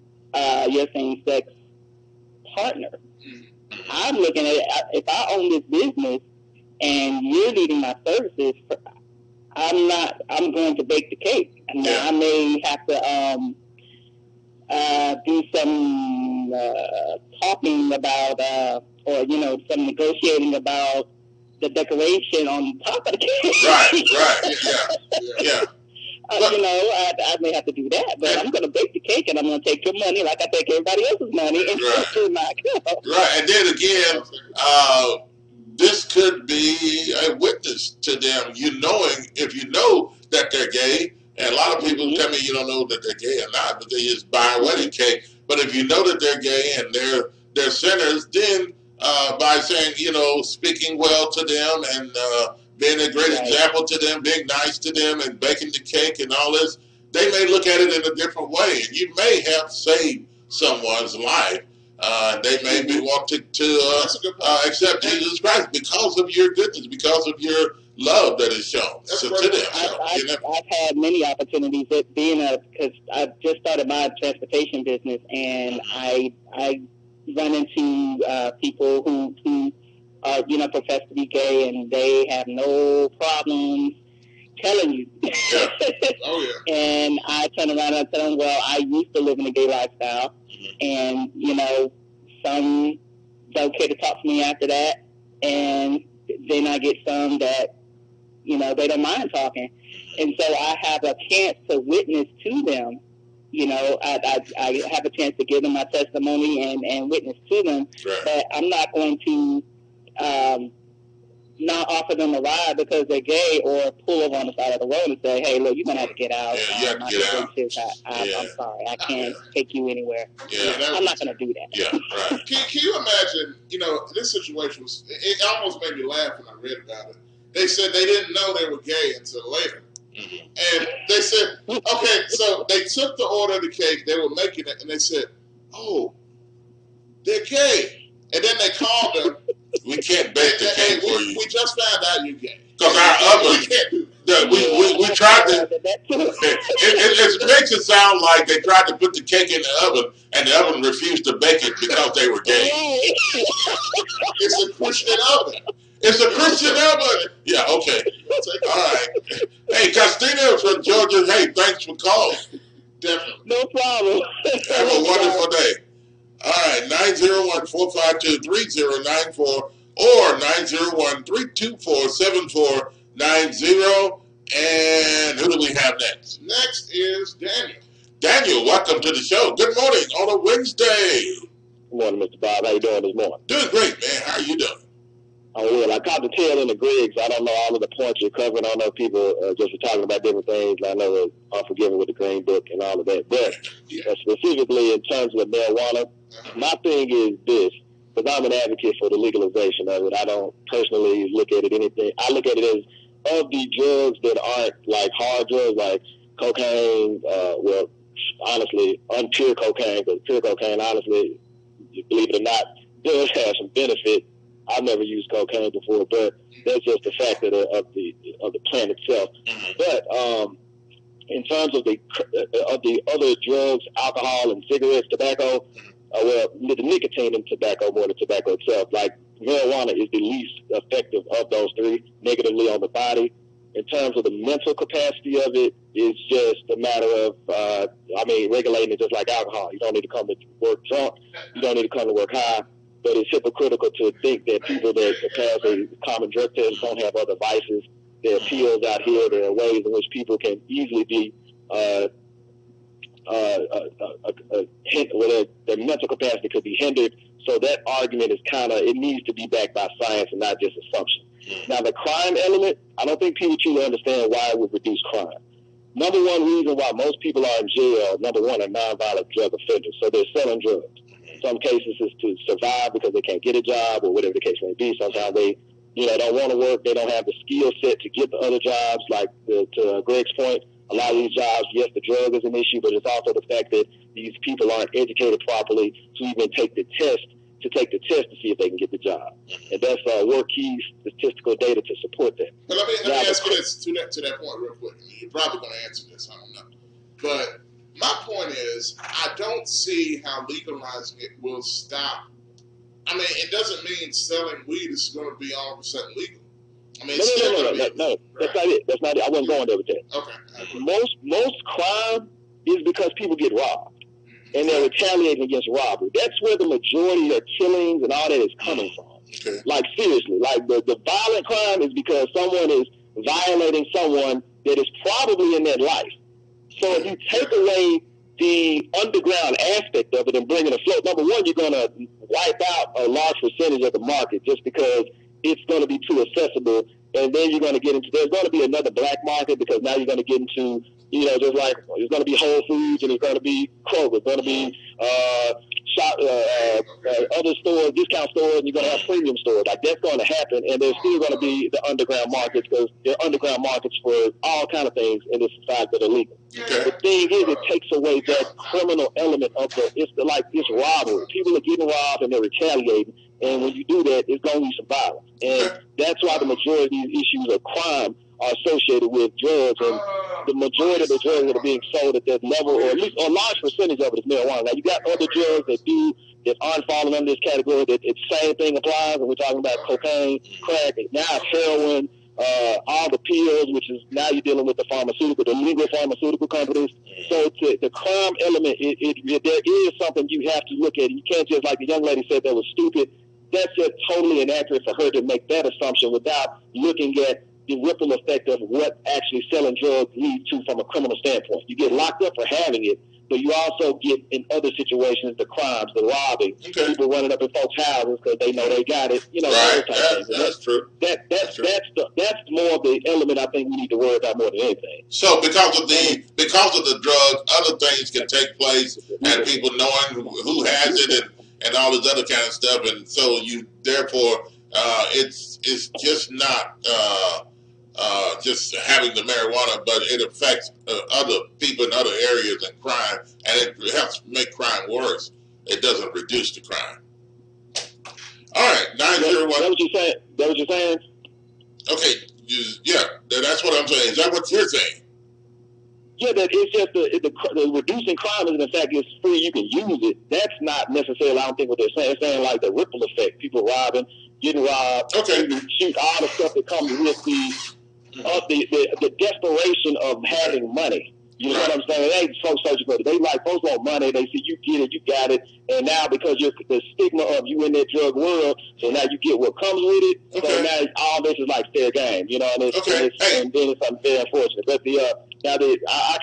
your same-sex partner. I'm looking at it, if I own this business and you're needing my services, I'm going to bake the cake. And I may have to do some talking about, or some negotiating about the decoration on top of the cake. Right, yeah. I may have to do that, but I'm going to bake the cake and I'm going to take your money like I take everybody else's money and you're not going. Right, and then again, this could be a witness to them. If you know that they're gay, and a lot of people tell me you don't know that they're gay or not, but they just buy a wedding cake. But if you know that they're gay and they're sinners, then by saying, speaking well to them and being a great example to them, being nice to them and baking the cake and all this, they may look at it in a different way. And you may have saved someone's life. They may be wanting to accept Jesus Christ because of your goodness, because of your love that is shown to them. I've had many opportunities at being because I just started my transportation business, and I run into people who are, profess to be gay, and they have no problems telling you. Yeah. Oh, yeah. And I turn around and tell them, well, I used to live in a gay lifestyle, and, some don't care to talk to me after that, and then I get some that, they don't mind talking. And so I have a chance to witness to them. I have a chance to give them my testimony and witness to them. Right. But I'm not going to not offer them a ride because they're gay, or pull over on the side of the road and say, hey, look, you're going to have to get out. Yeah, you have to get out. I'm sorry. I can't take you anywhere. Yeah. I'm not going to do that. Yeah, right. Can you imagine, this situation it almost made me laugh when I read about it. They said they didn't know they were gay until later. And they said, okay, so they took the order of the cake, they were making it, and they said, oh, they're gay. And then they called them. We can't bake the cake for you. We just found out you're gay. Because our oven, we can't do we tried to, it makes it sound like they tried to put the cake in the oven, and the oven refused to bake it because they were gay. It's a Christian oven. It's a Christian oven. Yeah, okay. All right. Hey, Christina from Georgia, hey, thanks for calling. Definitely. No problem. Have a wonderful day. All right, 901-452-3094 or 901-324-7490. And who do we have next? Next is Daniel. Daniel, welcome to the show. Good morning on a Wednesday. Good morning, Mr. Bob. How you doing this morning? Doing great, man. How are you doing? Oh, well, I caught the tail end of Griggs. I don't know all of the points you're covering. I don't know people just were talking about different things. I know it's Unforgiven with the Green Book and all of that. But specifically in terms of marijuana, my thing is this, because I'm an advocate for the legalization of it. I don't personally look at it anything. I look at it as, of the drugs that aren't like hard drugs, like cocaine, well, honestly, unpure cocaine, because pure cocaine, honestly, believe it or not, does have some benefit. I've never used cocaine before, but that's just the fact of the plant itself. But in terms of the other drugs, alcohol and cigarettes, tobacco, well, the nicotine in tobacco more than tobacco itself. Like marijuana is the least effective of those three negatively on the body. In terms of the mental capacity of it, it's just a matter of, regulating it just like alcohol. You don't need to come to work drunk. You don't need to come to work high. But it's hypocritical to think that people that pass a common drug test don't have other vices. There are pills out here. There are ways in which people can easily be their mental capacity could be hindered. So that argument is it needs to be backed by science and not just assumption. Now, the crime element, I don't think people truly understand why it would reduce crime. Number one reason why most people are in jail, number one, are nonviolent drug offenders. So they're selling drugs. In some cases, it's to survive because they can't get a job or whatever the case may be. Sometimes they, don't want to work. They don't have the skill set to get the other jobs. Like to Greg's point, a lot of these jobs, yes, the drug is an issue, but it's also the fact that these people aren't educated properly to even take the test to see if they can get the job. And that's WorkKey's statistical data to support that. But let me ask you this to that point real quick. You're probably going to answer this. I don't know. But my point is, I don't see how legalizing it will stop. I mean, it doesn't mean selling weed is going to be all of a sudden legal. I mean, it's still going to be. No, that's not it. That's not it. I wasn't going there with that. Okay. Most crime is because people get robbed. And they're retaliating against robbery. That's where the majority of killings and all that is coming from. Okay. Like, seriously. Like, the violent crime is because someone is violating someone that is probably in their life. So if you take away the underground aspect of it and bring it afloat, number one, you're going to wipe out a large percentage of the market just because it's going to be too accessible. And then you're going to get into, there's going to be another black market because now you're going to get into, just like, it's going to be Whole Foods and it's going to be Kroger. It's going to be other stores, discount stores, and you're going to have premium stores. Like, that's going to happen, and there's still going to be the underground markets, because there are underground markets for all kind of things in this society that are legal. Okay. The thing is, it takes away that criminal element of it's robbery. People are getting robbed and they're retaliating, and when you do that, it's going to be some violence. And that's why the majority of these issues of crime are associated with drugs, and the majority of the drugs that are being sold at that level, or at least a large percentage of it, is marijuana. Now, you got other drugs that aren't falling under this category, that it's same thing applies, and we're talking about cocaine, crack, now it's heroin, all the pills, which is now you're dealing with the legal pharmaceutical companies. So the crime element, there is something you have to look at. You can't just, like the young lady said, that was stupid. That's just totally inaccurate for her to make that assumption without looking at the ripple effect of what actually selling drugs leads to from a criminal standpoint. You get locked up for having it, but you also get, in other situations, the crimes, the robbing, people running up in folks' houses because they know they got it. You know, right. That's true. That's more of the element I think we need to worry about more than anything. So because of the drugs, other things can take place, and people knowing who has it and all this other kind of stuff, and so you therefore it's just not just having the marijuana, but it affects other people in other areas and crime, and it helps make crime worse. It doesn't reduce the crime. All right, 901. That what you saying? That what you're saying? Okay, yeah, that's what I'm saying. Is that what you're saying? Yeah, that it's just the reducing crime is, in fact, it's free. You can use it. That's not necessarily, I don't think, what they're saying. They're saying like the ripple effect, people robbing, getting robbed, shoot, all the stuff that comes with the desperation of having money. You know what I'm saying? They ain't folks searching for it. They like, folks want money. They see you get it, you got it. And now because you're the stigma of you in that drug world, so now you get what comes with it. So now all this is like fair game, you know, and and then it's very unfortunate. But I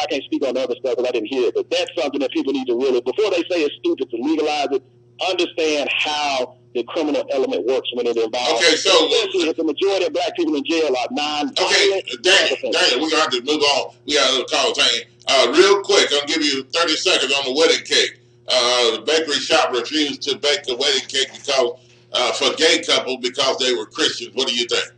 can't speak on the other stuff because I didn't hear it. But that's something that people need to really, before they say it's stupid to legalize it, understand how the criminal element works when it's involved. Okay, so especially if the majority of black people in jail are non-violent. Daniel, we're gonna have to move on. We got a little call saying, real quick, I'll give you 30 seconds on the wedding cake. The bakery shop refused to bake the wedding cake because for gay couple because they were Christians. What do you think?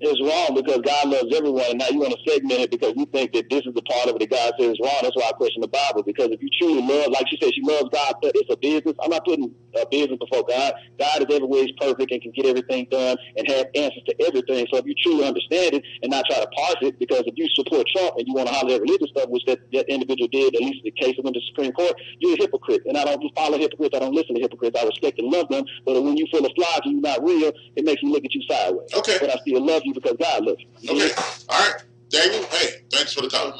It's wrong because God loves everyone, and now you want to segment it because you think that this is the part of it that God says is wrong. That's why I question the Bible, because if you truly love, like she said, she loves God, but it's a business. I'm not putting a business before God. God is everywhere, he's perfect and can get everything done and have answers to everything. So if you truly understand it and not try to parse it, because if you support Trump and you want to holler at religious stuff, which that individual did, at least in the case of the Supreme Court, you're a hypocrite. And I don't follow hypocrites. I don't listen to hypocrites. I respect and love them. But when you full of flies and you're not real, it makes me look at you sideways. Okay. But I still love you because God loves you. Okay. All right. Daniel, hey, thanks for the call.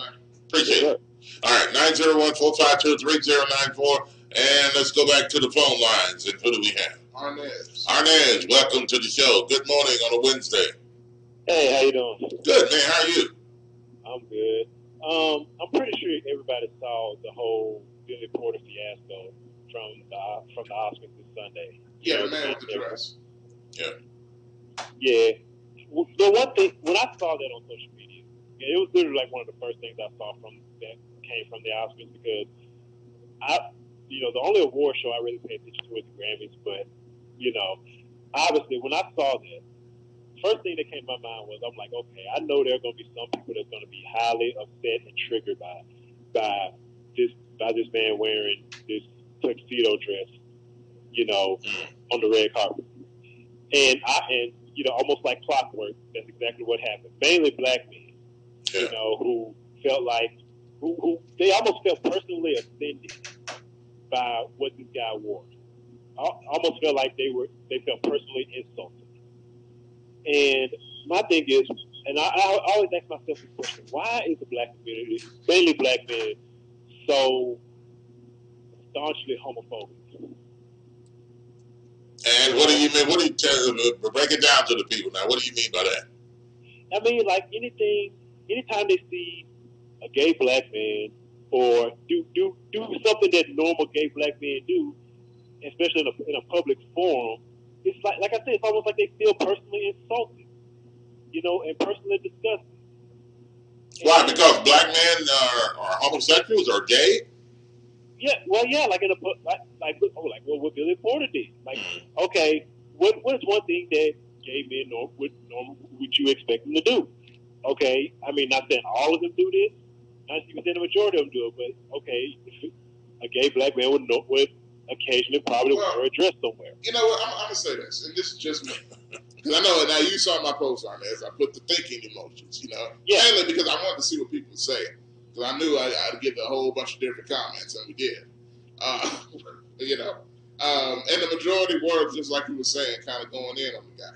Appreciate it. All right. 901-452-3094. And let's go back to the phone lines. And who do we have? Arnez, welcome to the show. Good morning on a Wednesday. Hey, how you doing? Good, man. How are you? I'm good. I'm pretty sure everybody saw the whole Billy Porter fiasco from the Oscars this Sunday. Yeah, the man with the dress. Yeah. Yeah. The one thing, when I saw that on social media, it was literally like one of the first things I saw that came from the Oscars, because the only award show I really pay attention to is the Grammys. But obviously when I saw that, first thing that came to my mind was, I'm like, okay, I know there are going to be some people that's going to be highly upset and triggered by this man wearing this tuxedo dress, on the red carpet, and almost like clockwork, that's exactly what happened. Mainly black men, who felt like, who they almost felt personally offended by what this guy wore. I almost felt like they felt personally insulted. And my thing is, and I always ask myself this question: why is the black community, mainly black men, so staunchly homophobic? And what do you mean? What do you break it down to the people now? What do you mean by that? I mean, like anytime they see a gay black man or do something that normal gay black men do, especially in a public forum, it's like I said, it's almost like they feel personally insulted, and personally disgusted. Why? Because black men are homosexuals or gay? like in a like what Billy Porter did. Like, okay, what is one thing that gay men would you expect them to do? Okay, I mean, not saying all of them do this, not even saying the majority of them do it, but okay, a gay black man would occasionally probably wear a dress somewhere. You know what? I'm gonna say this, and this is just me, because I know now you saw my post on this. I put the thinking emojis, mainly because I wanted to see what people would say, because I knew I'd get a whole bunch of different comments, and we did. And the majority were just like you were saying, kind of going in on the guy.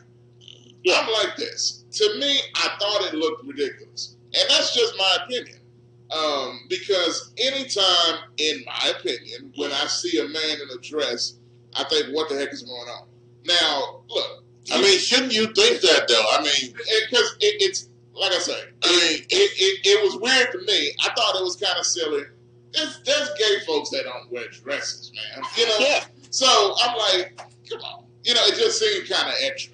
Yeah. I'm like this. To me, I thought it looked ridiculous, and that's just my opinion. Because anytime, in my opinion, when I see a man in a dress, I think, what the heck is going on? Now, look. I mean, shouldn't you think that, though? I mean, because it's like I say. It was weird to me. I thought it was kind of silly. There's gay folks that don't wear dresses, man. Yeah. So I'm like, come on. It just seemed kind of extra.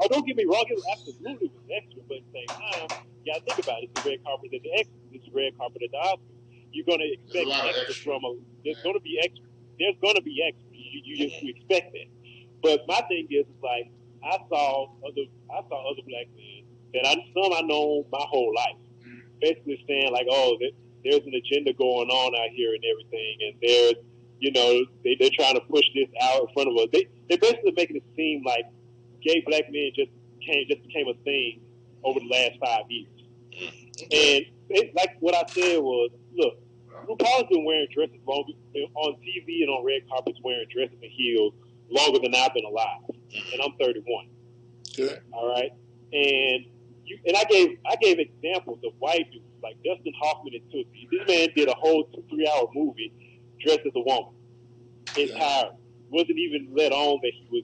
Don't get me wrong. It was absolutely extra, but at the same time, you got to think about it. It's the red carpet at the Oscars. You're going to expect extra from there's going to be extra. There's going to be extra. You expect that. But my thing is like I saw other black men that I know my whole life, basically saying like, oh, there's an agenda going on out here and everything, and there's they're trying to push this out in front of us. They're basically making it seem like gay black men just became a thing over the last 5 years. And like what I said was, look, RuPaul's been wearing dresses on TV and on red carpets, wearing dresses and heels longer than I've been alive, and I'm 31. Good. All right, and I gave examples of white dudes like Dustin Hoffman and Tootsie. This man did a whole 2-3 hour movie dressed as a woman. Entire wasn't even let on that he was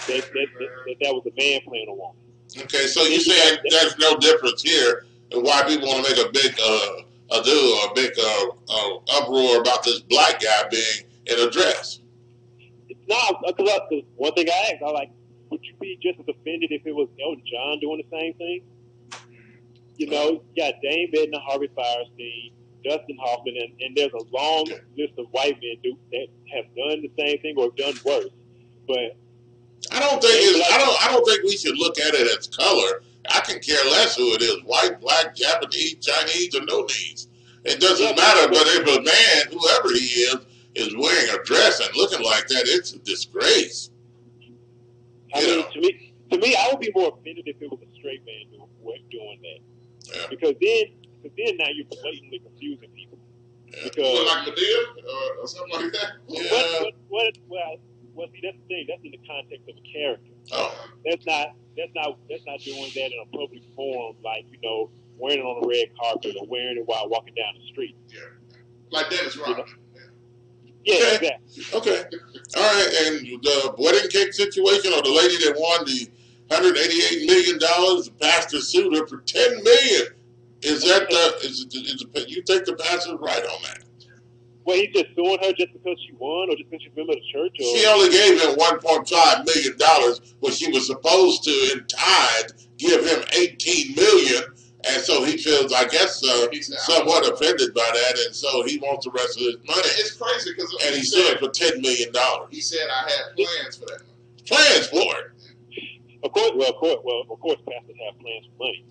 that was a man playing a woman. Okay, so you saying there's no difference here, and why people want to make a big ado or a big uproar about this black guy being in a dress? No, because one thing I asked, I was like, would you be just as offended if it was Elton John doing the same thing? You got Dame Edna, Harvey Firestein, Dustin Hoffman, and there's a long list of white men that have done the same thing or done worse. But I don't think we should look at it as color. I can care less who it is, white, black, Japanese, Chinese, or no needs. It doesn't matter. But if a man, whoever he is wearing a dress and looking like that, it's a disgrace. To me, I would be more offended if it was a straight man doing that. Yeah. Because then now you're blatantly confusing people. Yeah. Because like Medea or something like that. Yeah. Well, see, that's the thing. That's in the context of a character. Oh. That's not doing that in a public forum, like wearing it on a red carpet or wearing it while walking down the street. Yeah. Like Dennis Rodman. Yeah, okay. Exactly. Okay. All right. And the wedding cake situation, or the lady that won the $188 million, the pastor sued her for $10 million. Is that you think the pastor's right on that? Well, he's just suing her just because she won, or just because she's a member of the church? Or? She only gave him $1.5 million when she was supposed to, in tithe, give him $18 million. And so he feels, I guess, somewhat offended by that, and so he wants the rest of his money. It's crazy because he sued for $10 million. He said, "I had plans for that money." Plans for it. Of course, pastors have plans for money.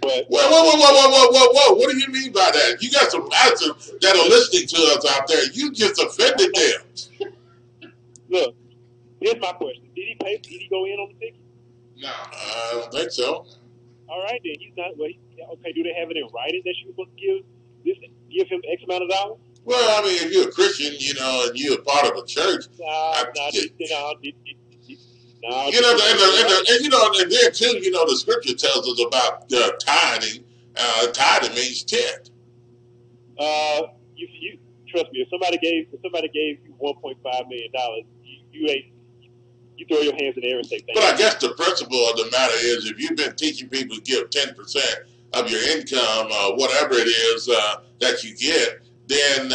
But whoa! What do you mean by that? You got some pastors that are listening to us out there. You just offended them. Look, here's my question: Did he go in on the ticket? No, I don't think so. All right, then he's not. Well, okay, do they have it in writing that she was going to give him X amount of dollars? Well, I mean, if you're a Christian, and you're a part of a church, and there too, the scripture tells us about tithing. Tithing means tenth. You trust me. If somebody gave you $1.5 million, you throw your hands in the air and say thank you. But I guess the principle of the matter is, if you've been teaching people to give 10% of your income, whatever it is that you get, then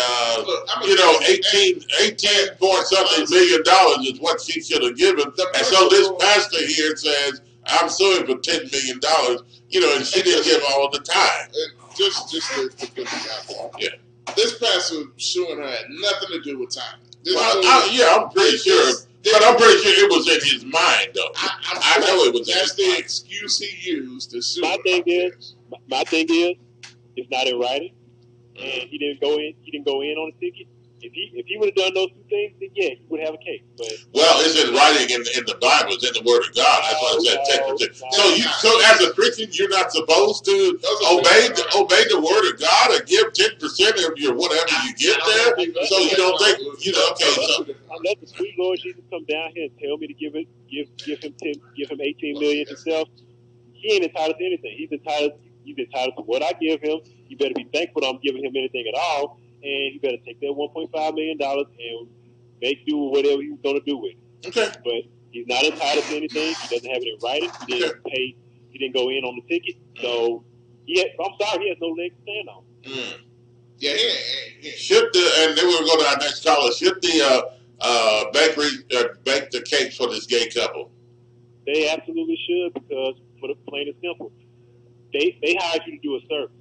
18 point something million is what she should have given. And so this pastor here says, I'm suing for $10 million, and she didn't give all the time. just to put it out there. Yeah. This pastor suing her had nothing to do with time. I'm pretty sure. But I'm pretty sure it was in his mind, though. I know it was. That's the excuse he used to sue. My thing is, it's not in writing, and he didn't go in. He didn't go in on the ticket. If he would have done those two things, then yeah, he would have a case. But it's in writing in the Bible. It's in the Word of God. That's why it said 10%. So as a Christian, you're not supposed to obey the Word of God or give 10% of your whatever you get there. So you don't think unless the sweet Lord Jesus come down here and tell me to give him 18 million himself, he ain't entitled to anything. He's entitled to what I give him. You better be thankful that I'm giving him anything at all. And he better take that $1.5 million and make do whatever he was going to do with it. Okay. But he's not entitled to anything. He doesn't have it in writing. He didn't pay. He didn't go in on the ticket. So I'm sorry, he has no leg to stand on. Yeah. And then we'll go to our next caller. Should the bakery bake the cakes for this gay couple? They absolutely should, because for the plain and simple, they hired you to do a service.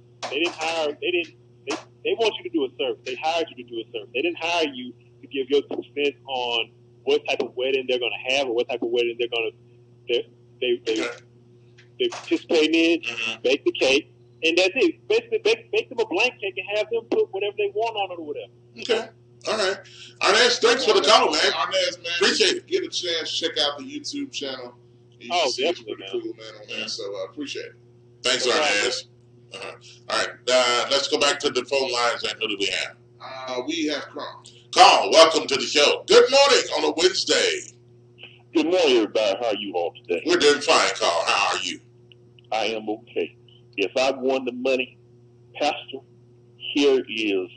They want you to do a service. They hired you to do a service. They didn't hire you to give your 2 cents on what type of wedding they're going to have or what type of wedding they're going to. They participate in, bake the cake, and that's it. Basically, bake them a blank cake and have them put whatever they want on it or whatever. Okay. All right. Arnaz, thanks for the call, man. Arnaz, man. Appreciate it. Get a chance, check out the YouTube channel. Definitely, man. Cool, man, on there. So I appreciate it. Thanks, Arnaz. All right, let's go back to the phone lines. And who do we have? We have Carl. Carl, welcome to the show. Good morning on a Wednesday. Good morning, everybody. How are you all today? We're doing fine, Carl. How are you? I am okay. If I won the money, Pastor, here is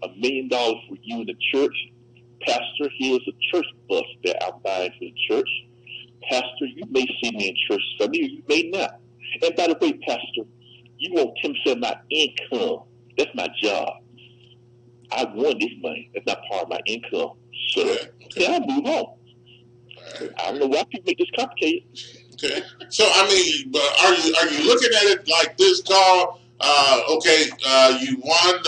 $1 million for you in the church. Pastor, here's a church bus that I'm buying for the church. Pastor, you may see me in church. Some of you may not. And by the way, Pastor, you want 10% of my income. That's my job. I won this money. That's not part of my income. So then I move on. I don't know why people make this complicated. Okay. So but are you looking at it like this, Carl? You won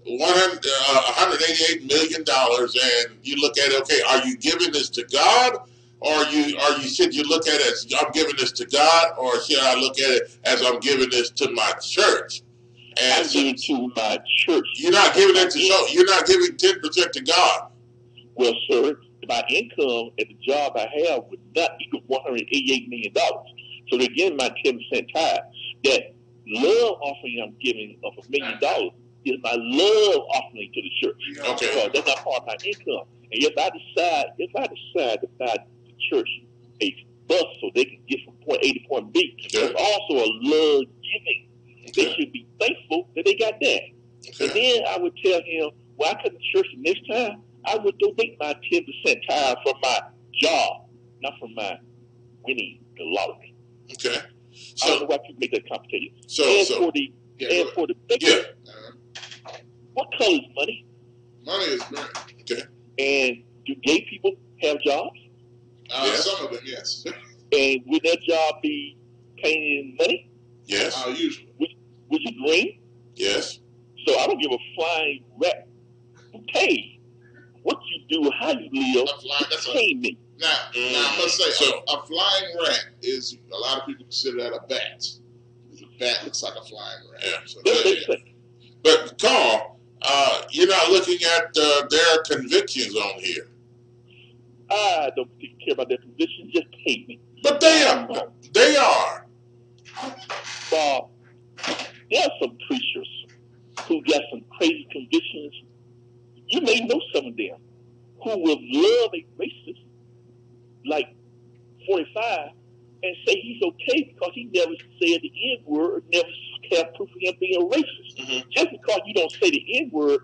$188 million, and you look at it. Okay, are you giving this to God? Or should you look at it as I'm giving this to God, or should I look at it as I'm giving this to my church? And I'm giving to my church. You're not giving it to you're not giving 10% to God. Well, sir, my income at the job I have would not equal $188 million. So they're getting my 10% tithe. That love offering I'm giving of $1 million is my love offering to the church. Okay. Because that's not part of my income. And if I decide to buy the church a bus so they can get from point A to point B, there's also a love giving. They should be thankful that they got that. And then I would tell him, when I come to church the next time, I would donate my 10% tithe from my job, not from my winning the lottery. Okay. I don't know why people make that complicated. For the bakery, what color is money? Money is green. Okay. And do gay people have jobs? Some of them, yes. And would that job be paying money? Yes. Usually. Would you green? Yes. So I don't give a flying rat who pays. What you do, how you live, pay me. Now, I must say, a flying rat is, a lot of people consider that a bat. A bat looks like a flying rat. Yeah. So but Carl, you're not looking at their convictions on here. I don't care about their convictions, just pay me. But they are. They are. Bob, there are some preachers who got some crazy convictions. You may know some of them who will love a racist like 45 and say he's okay because he never said the N-word or never have proof of him being a racist. Just because you don't say the N-word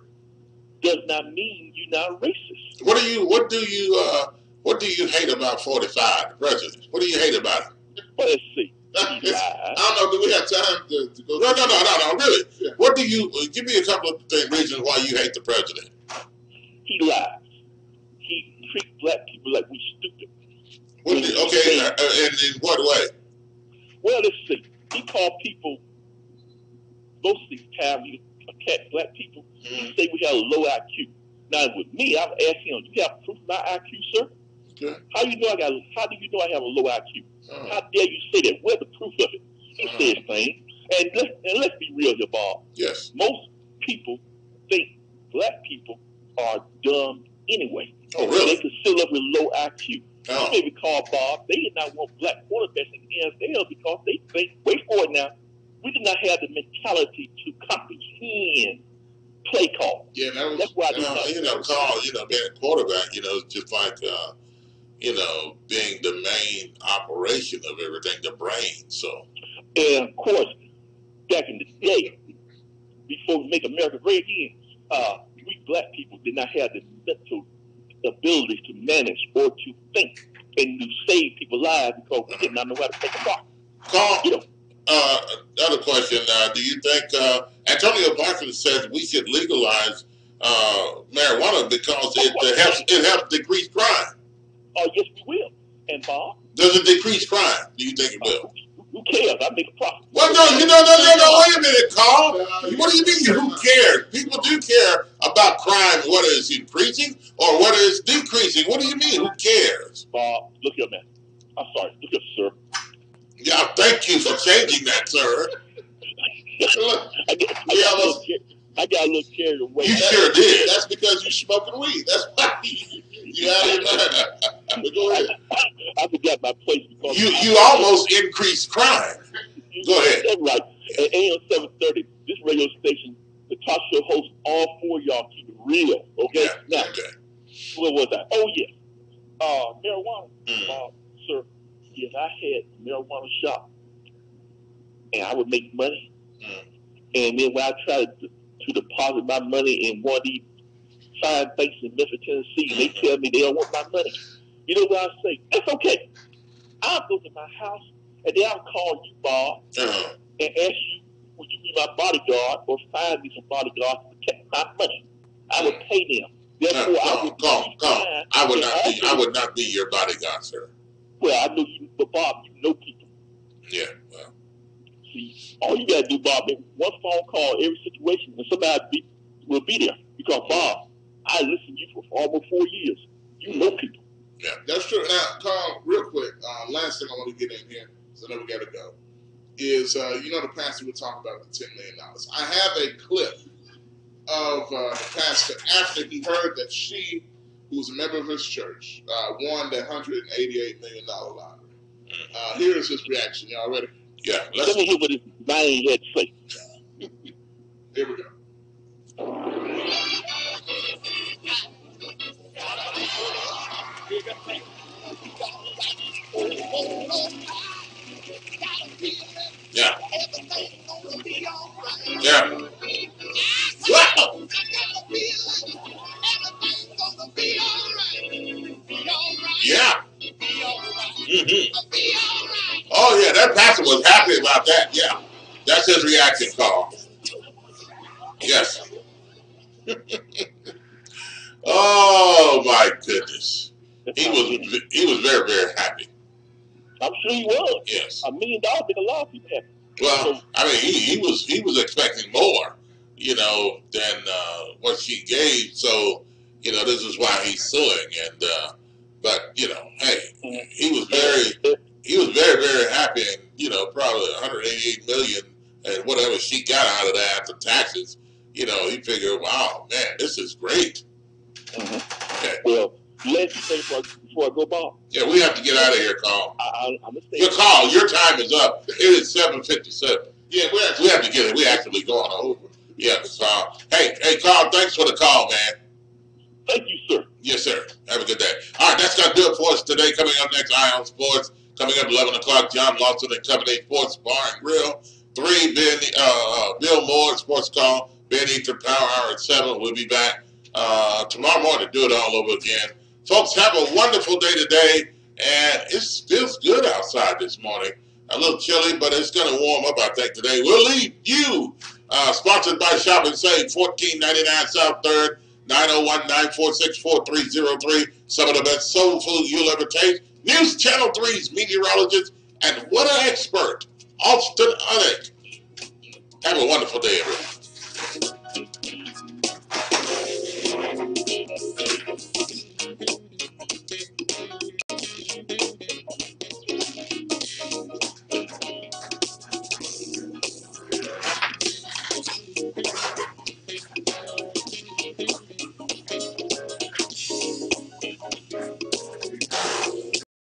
does not mean you're not racist. What do you hate about 45, the president? What do you hate about him? Well, let's see. I don't know. Do we have time to go? No. Really? Yeah. What do you give me a couple of reasons why you hate the president? He lies. He treats black people like we're stupid. And in what way? Well, let's see. He called people most of these time you attack black people, you say we have a low IQ. Now with me, I'm asking him, you have proof of my IQ, sir? Okay. How do you know I have a low IQ? How dare you say that? Where's the proof of it? He says things. And let's be real here, Bob. Yes. Most people think black people are dumb anyway. Oh, really? They consider us with low IQ. You may recall, Bob, they did not want black quarterbacks in the NFL because they think, wait for it now, we did not have the mentality to comprehend play call. Yeah, that's why Carl, being a quarterback, it's just like, being the main operation of everything, the brain. So, and of course, back in the day, before we make America great again, we black people did not have the mental abilities to manage or to think and to save people's lives because we did not know how to take a block. Carl, another question. Do you think Antonio Blackman says we should legalize marijuana because it helps decrease crime? Oh, yes, we will. And Bob? Does it decrease crime? Do you think it will? Who cares? I make a profit. Well, no, wait a minute, Carl. What do you mean, who cares? People do care about crime, whether it's increasing or whether it's decreasing. What do you mean, who cares? Bob, look here, man. I'm sorry. Look here, sir. Yeah, thank you for changing that, sir. I got a little carried away. You sure did. That's because you're smoking weed. That's why you out of your mind. But go ahead. I forgot my place because you almost increased crime. Go ahead. That's right. At AM 730, this radio station, the talk show hosts, all four of y'all keep it real. Okay? Yeah, now, where was I? Oh, yeah. Marijuana. Sir, if I had a marijuana shop and I would make money, and then when I try to deposit my money in one of these fine banks in Memphis, Tennessee, they tell me they don't want my money. You know what I say? That's okay. I'll go to my house and then I'll call you, Bob, and ask you, would you be my bodyguard or find me some bodyguards to protect my money? I would pay them. Therefore, I would not be your bodyguard, sir. Well, I know you, but Bob, you know people. Yeah, well. See, all you gotta do, Bob, is one phone call every situation, and somebody will be there. Because Bob, I listened to you for almost 4 years. You know people. Yeah, that's true. Now, Carl, real quick, last thing I want to get in here, so I know we got to go, is the pastor we're talking about the $10 million. I have a clip of the pastor after he heard that she, who was a member of his church, won the $188 million lottery. Here is his reaction. Y'all ready? Yeah. Let me hear what his mind had to say. Here we go. Yeah. Yeah. Wow. Yeah. Oh, yeah, that pastor was happy about that. Yeah. That's his reaction, Carl. Yes. Oh, my goodness. He was very, very happy. I'm sure he was. Yes. $1 million make a lot of people happy. Well, I mean, he was expecting more, than what she gave. So, this is why he's suing. And but hey, he was very, very happy, and probably 188 million and whatever she got out of that after taxes. He figured, wow, man, this is great. Okay. Well, let's say before I go, Bob. Yeah, we have to get out of here, Carl. I'm gonna stay. Your time is up. It is 7:57. Yeah, we have to get it. We're actually going over. Yes. Hey, Carl, thanks for the call, man. Thank you, sir. Yes, sir. Have a good day. All right, that's going to do it for us today. Coming up next, Eye on Sports. Coming up 11 o'clock, John Lawson and Company Sports Bar and Grill. 3, Bill Moore, Sports Call. Ben Ether, Power Hour at 7. We'll be back tomorrow morning to do it all over again. Folks, have a wonderful day today. And it feels good outside this morning. A little chilly, but it's going to warm up, I think, today. We'll leave you. Sponsored by Shop and Save, 1499 South 3rd, 901-946-4303. Some of the best soul food you'll ever taste. News Channel 3's meteorologist and what an expert, Austin Unick. Have a wonderful day, everyone.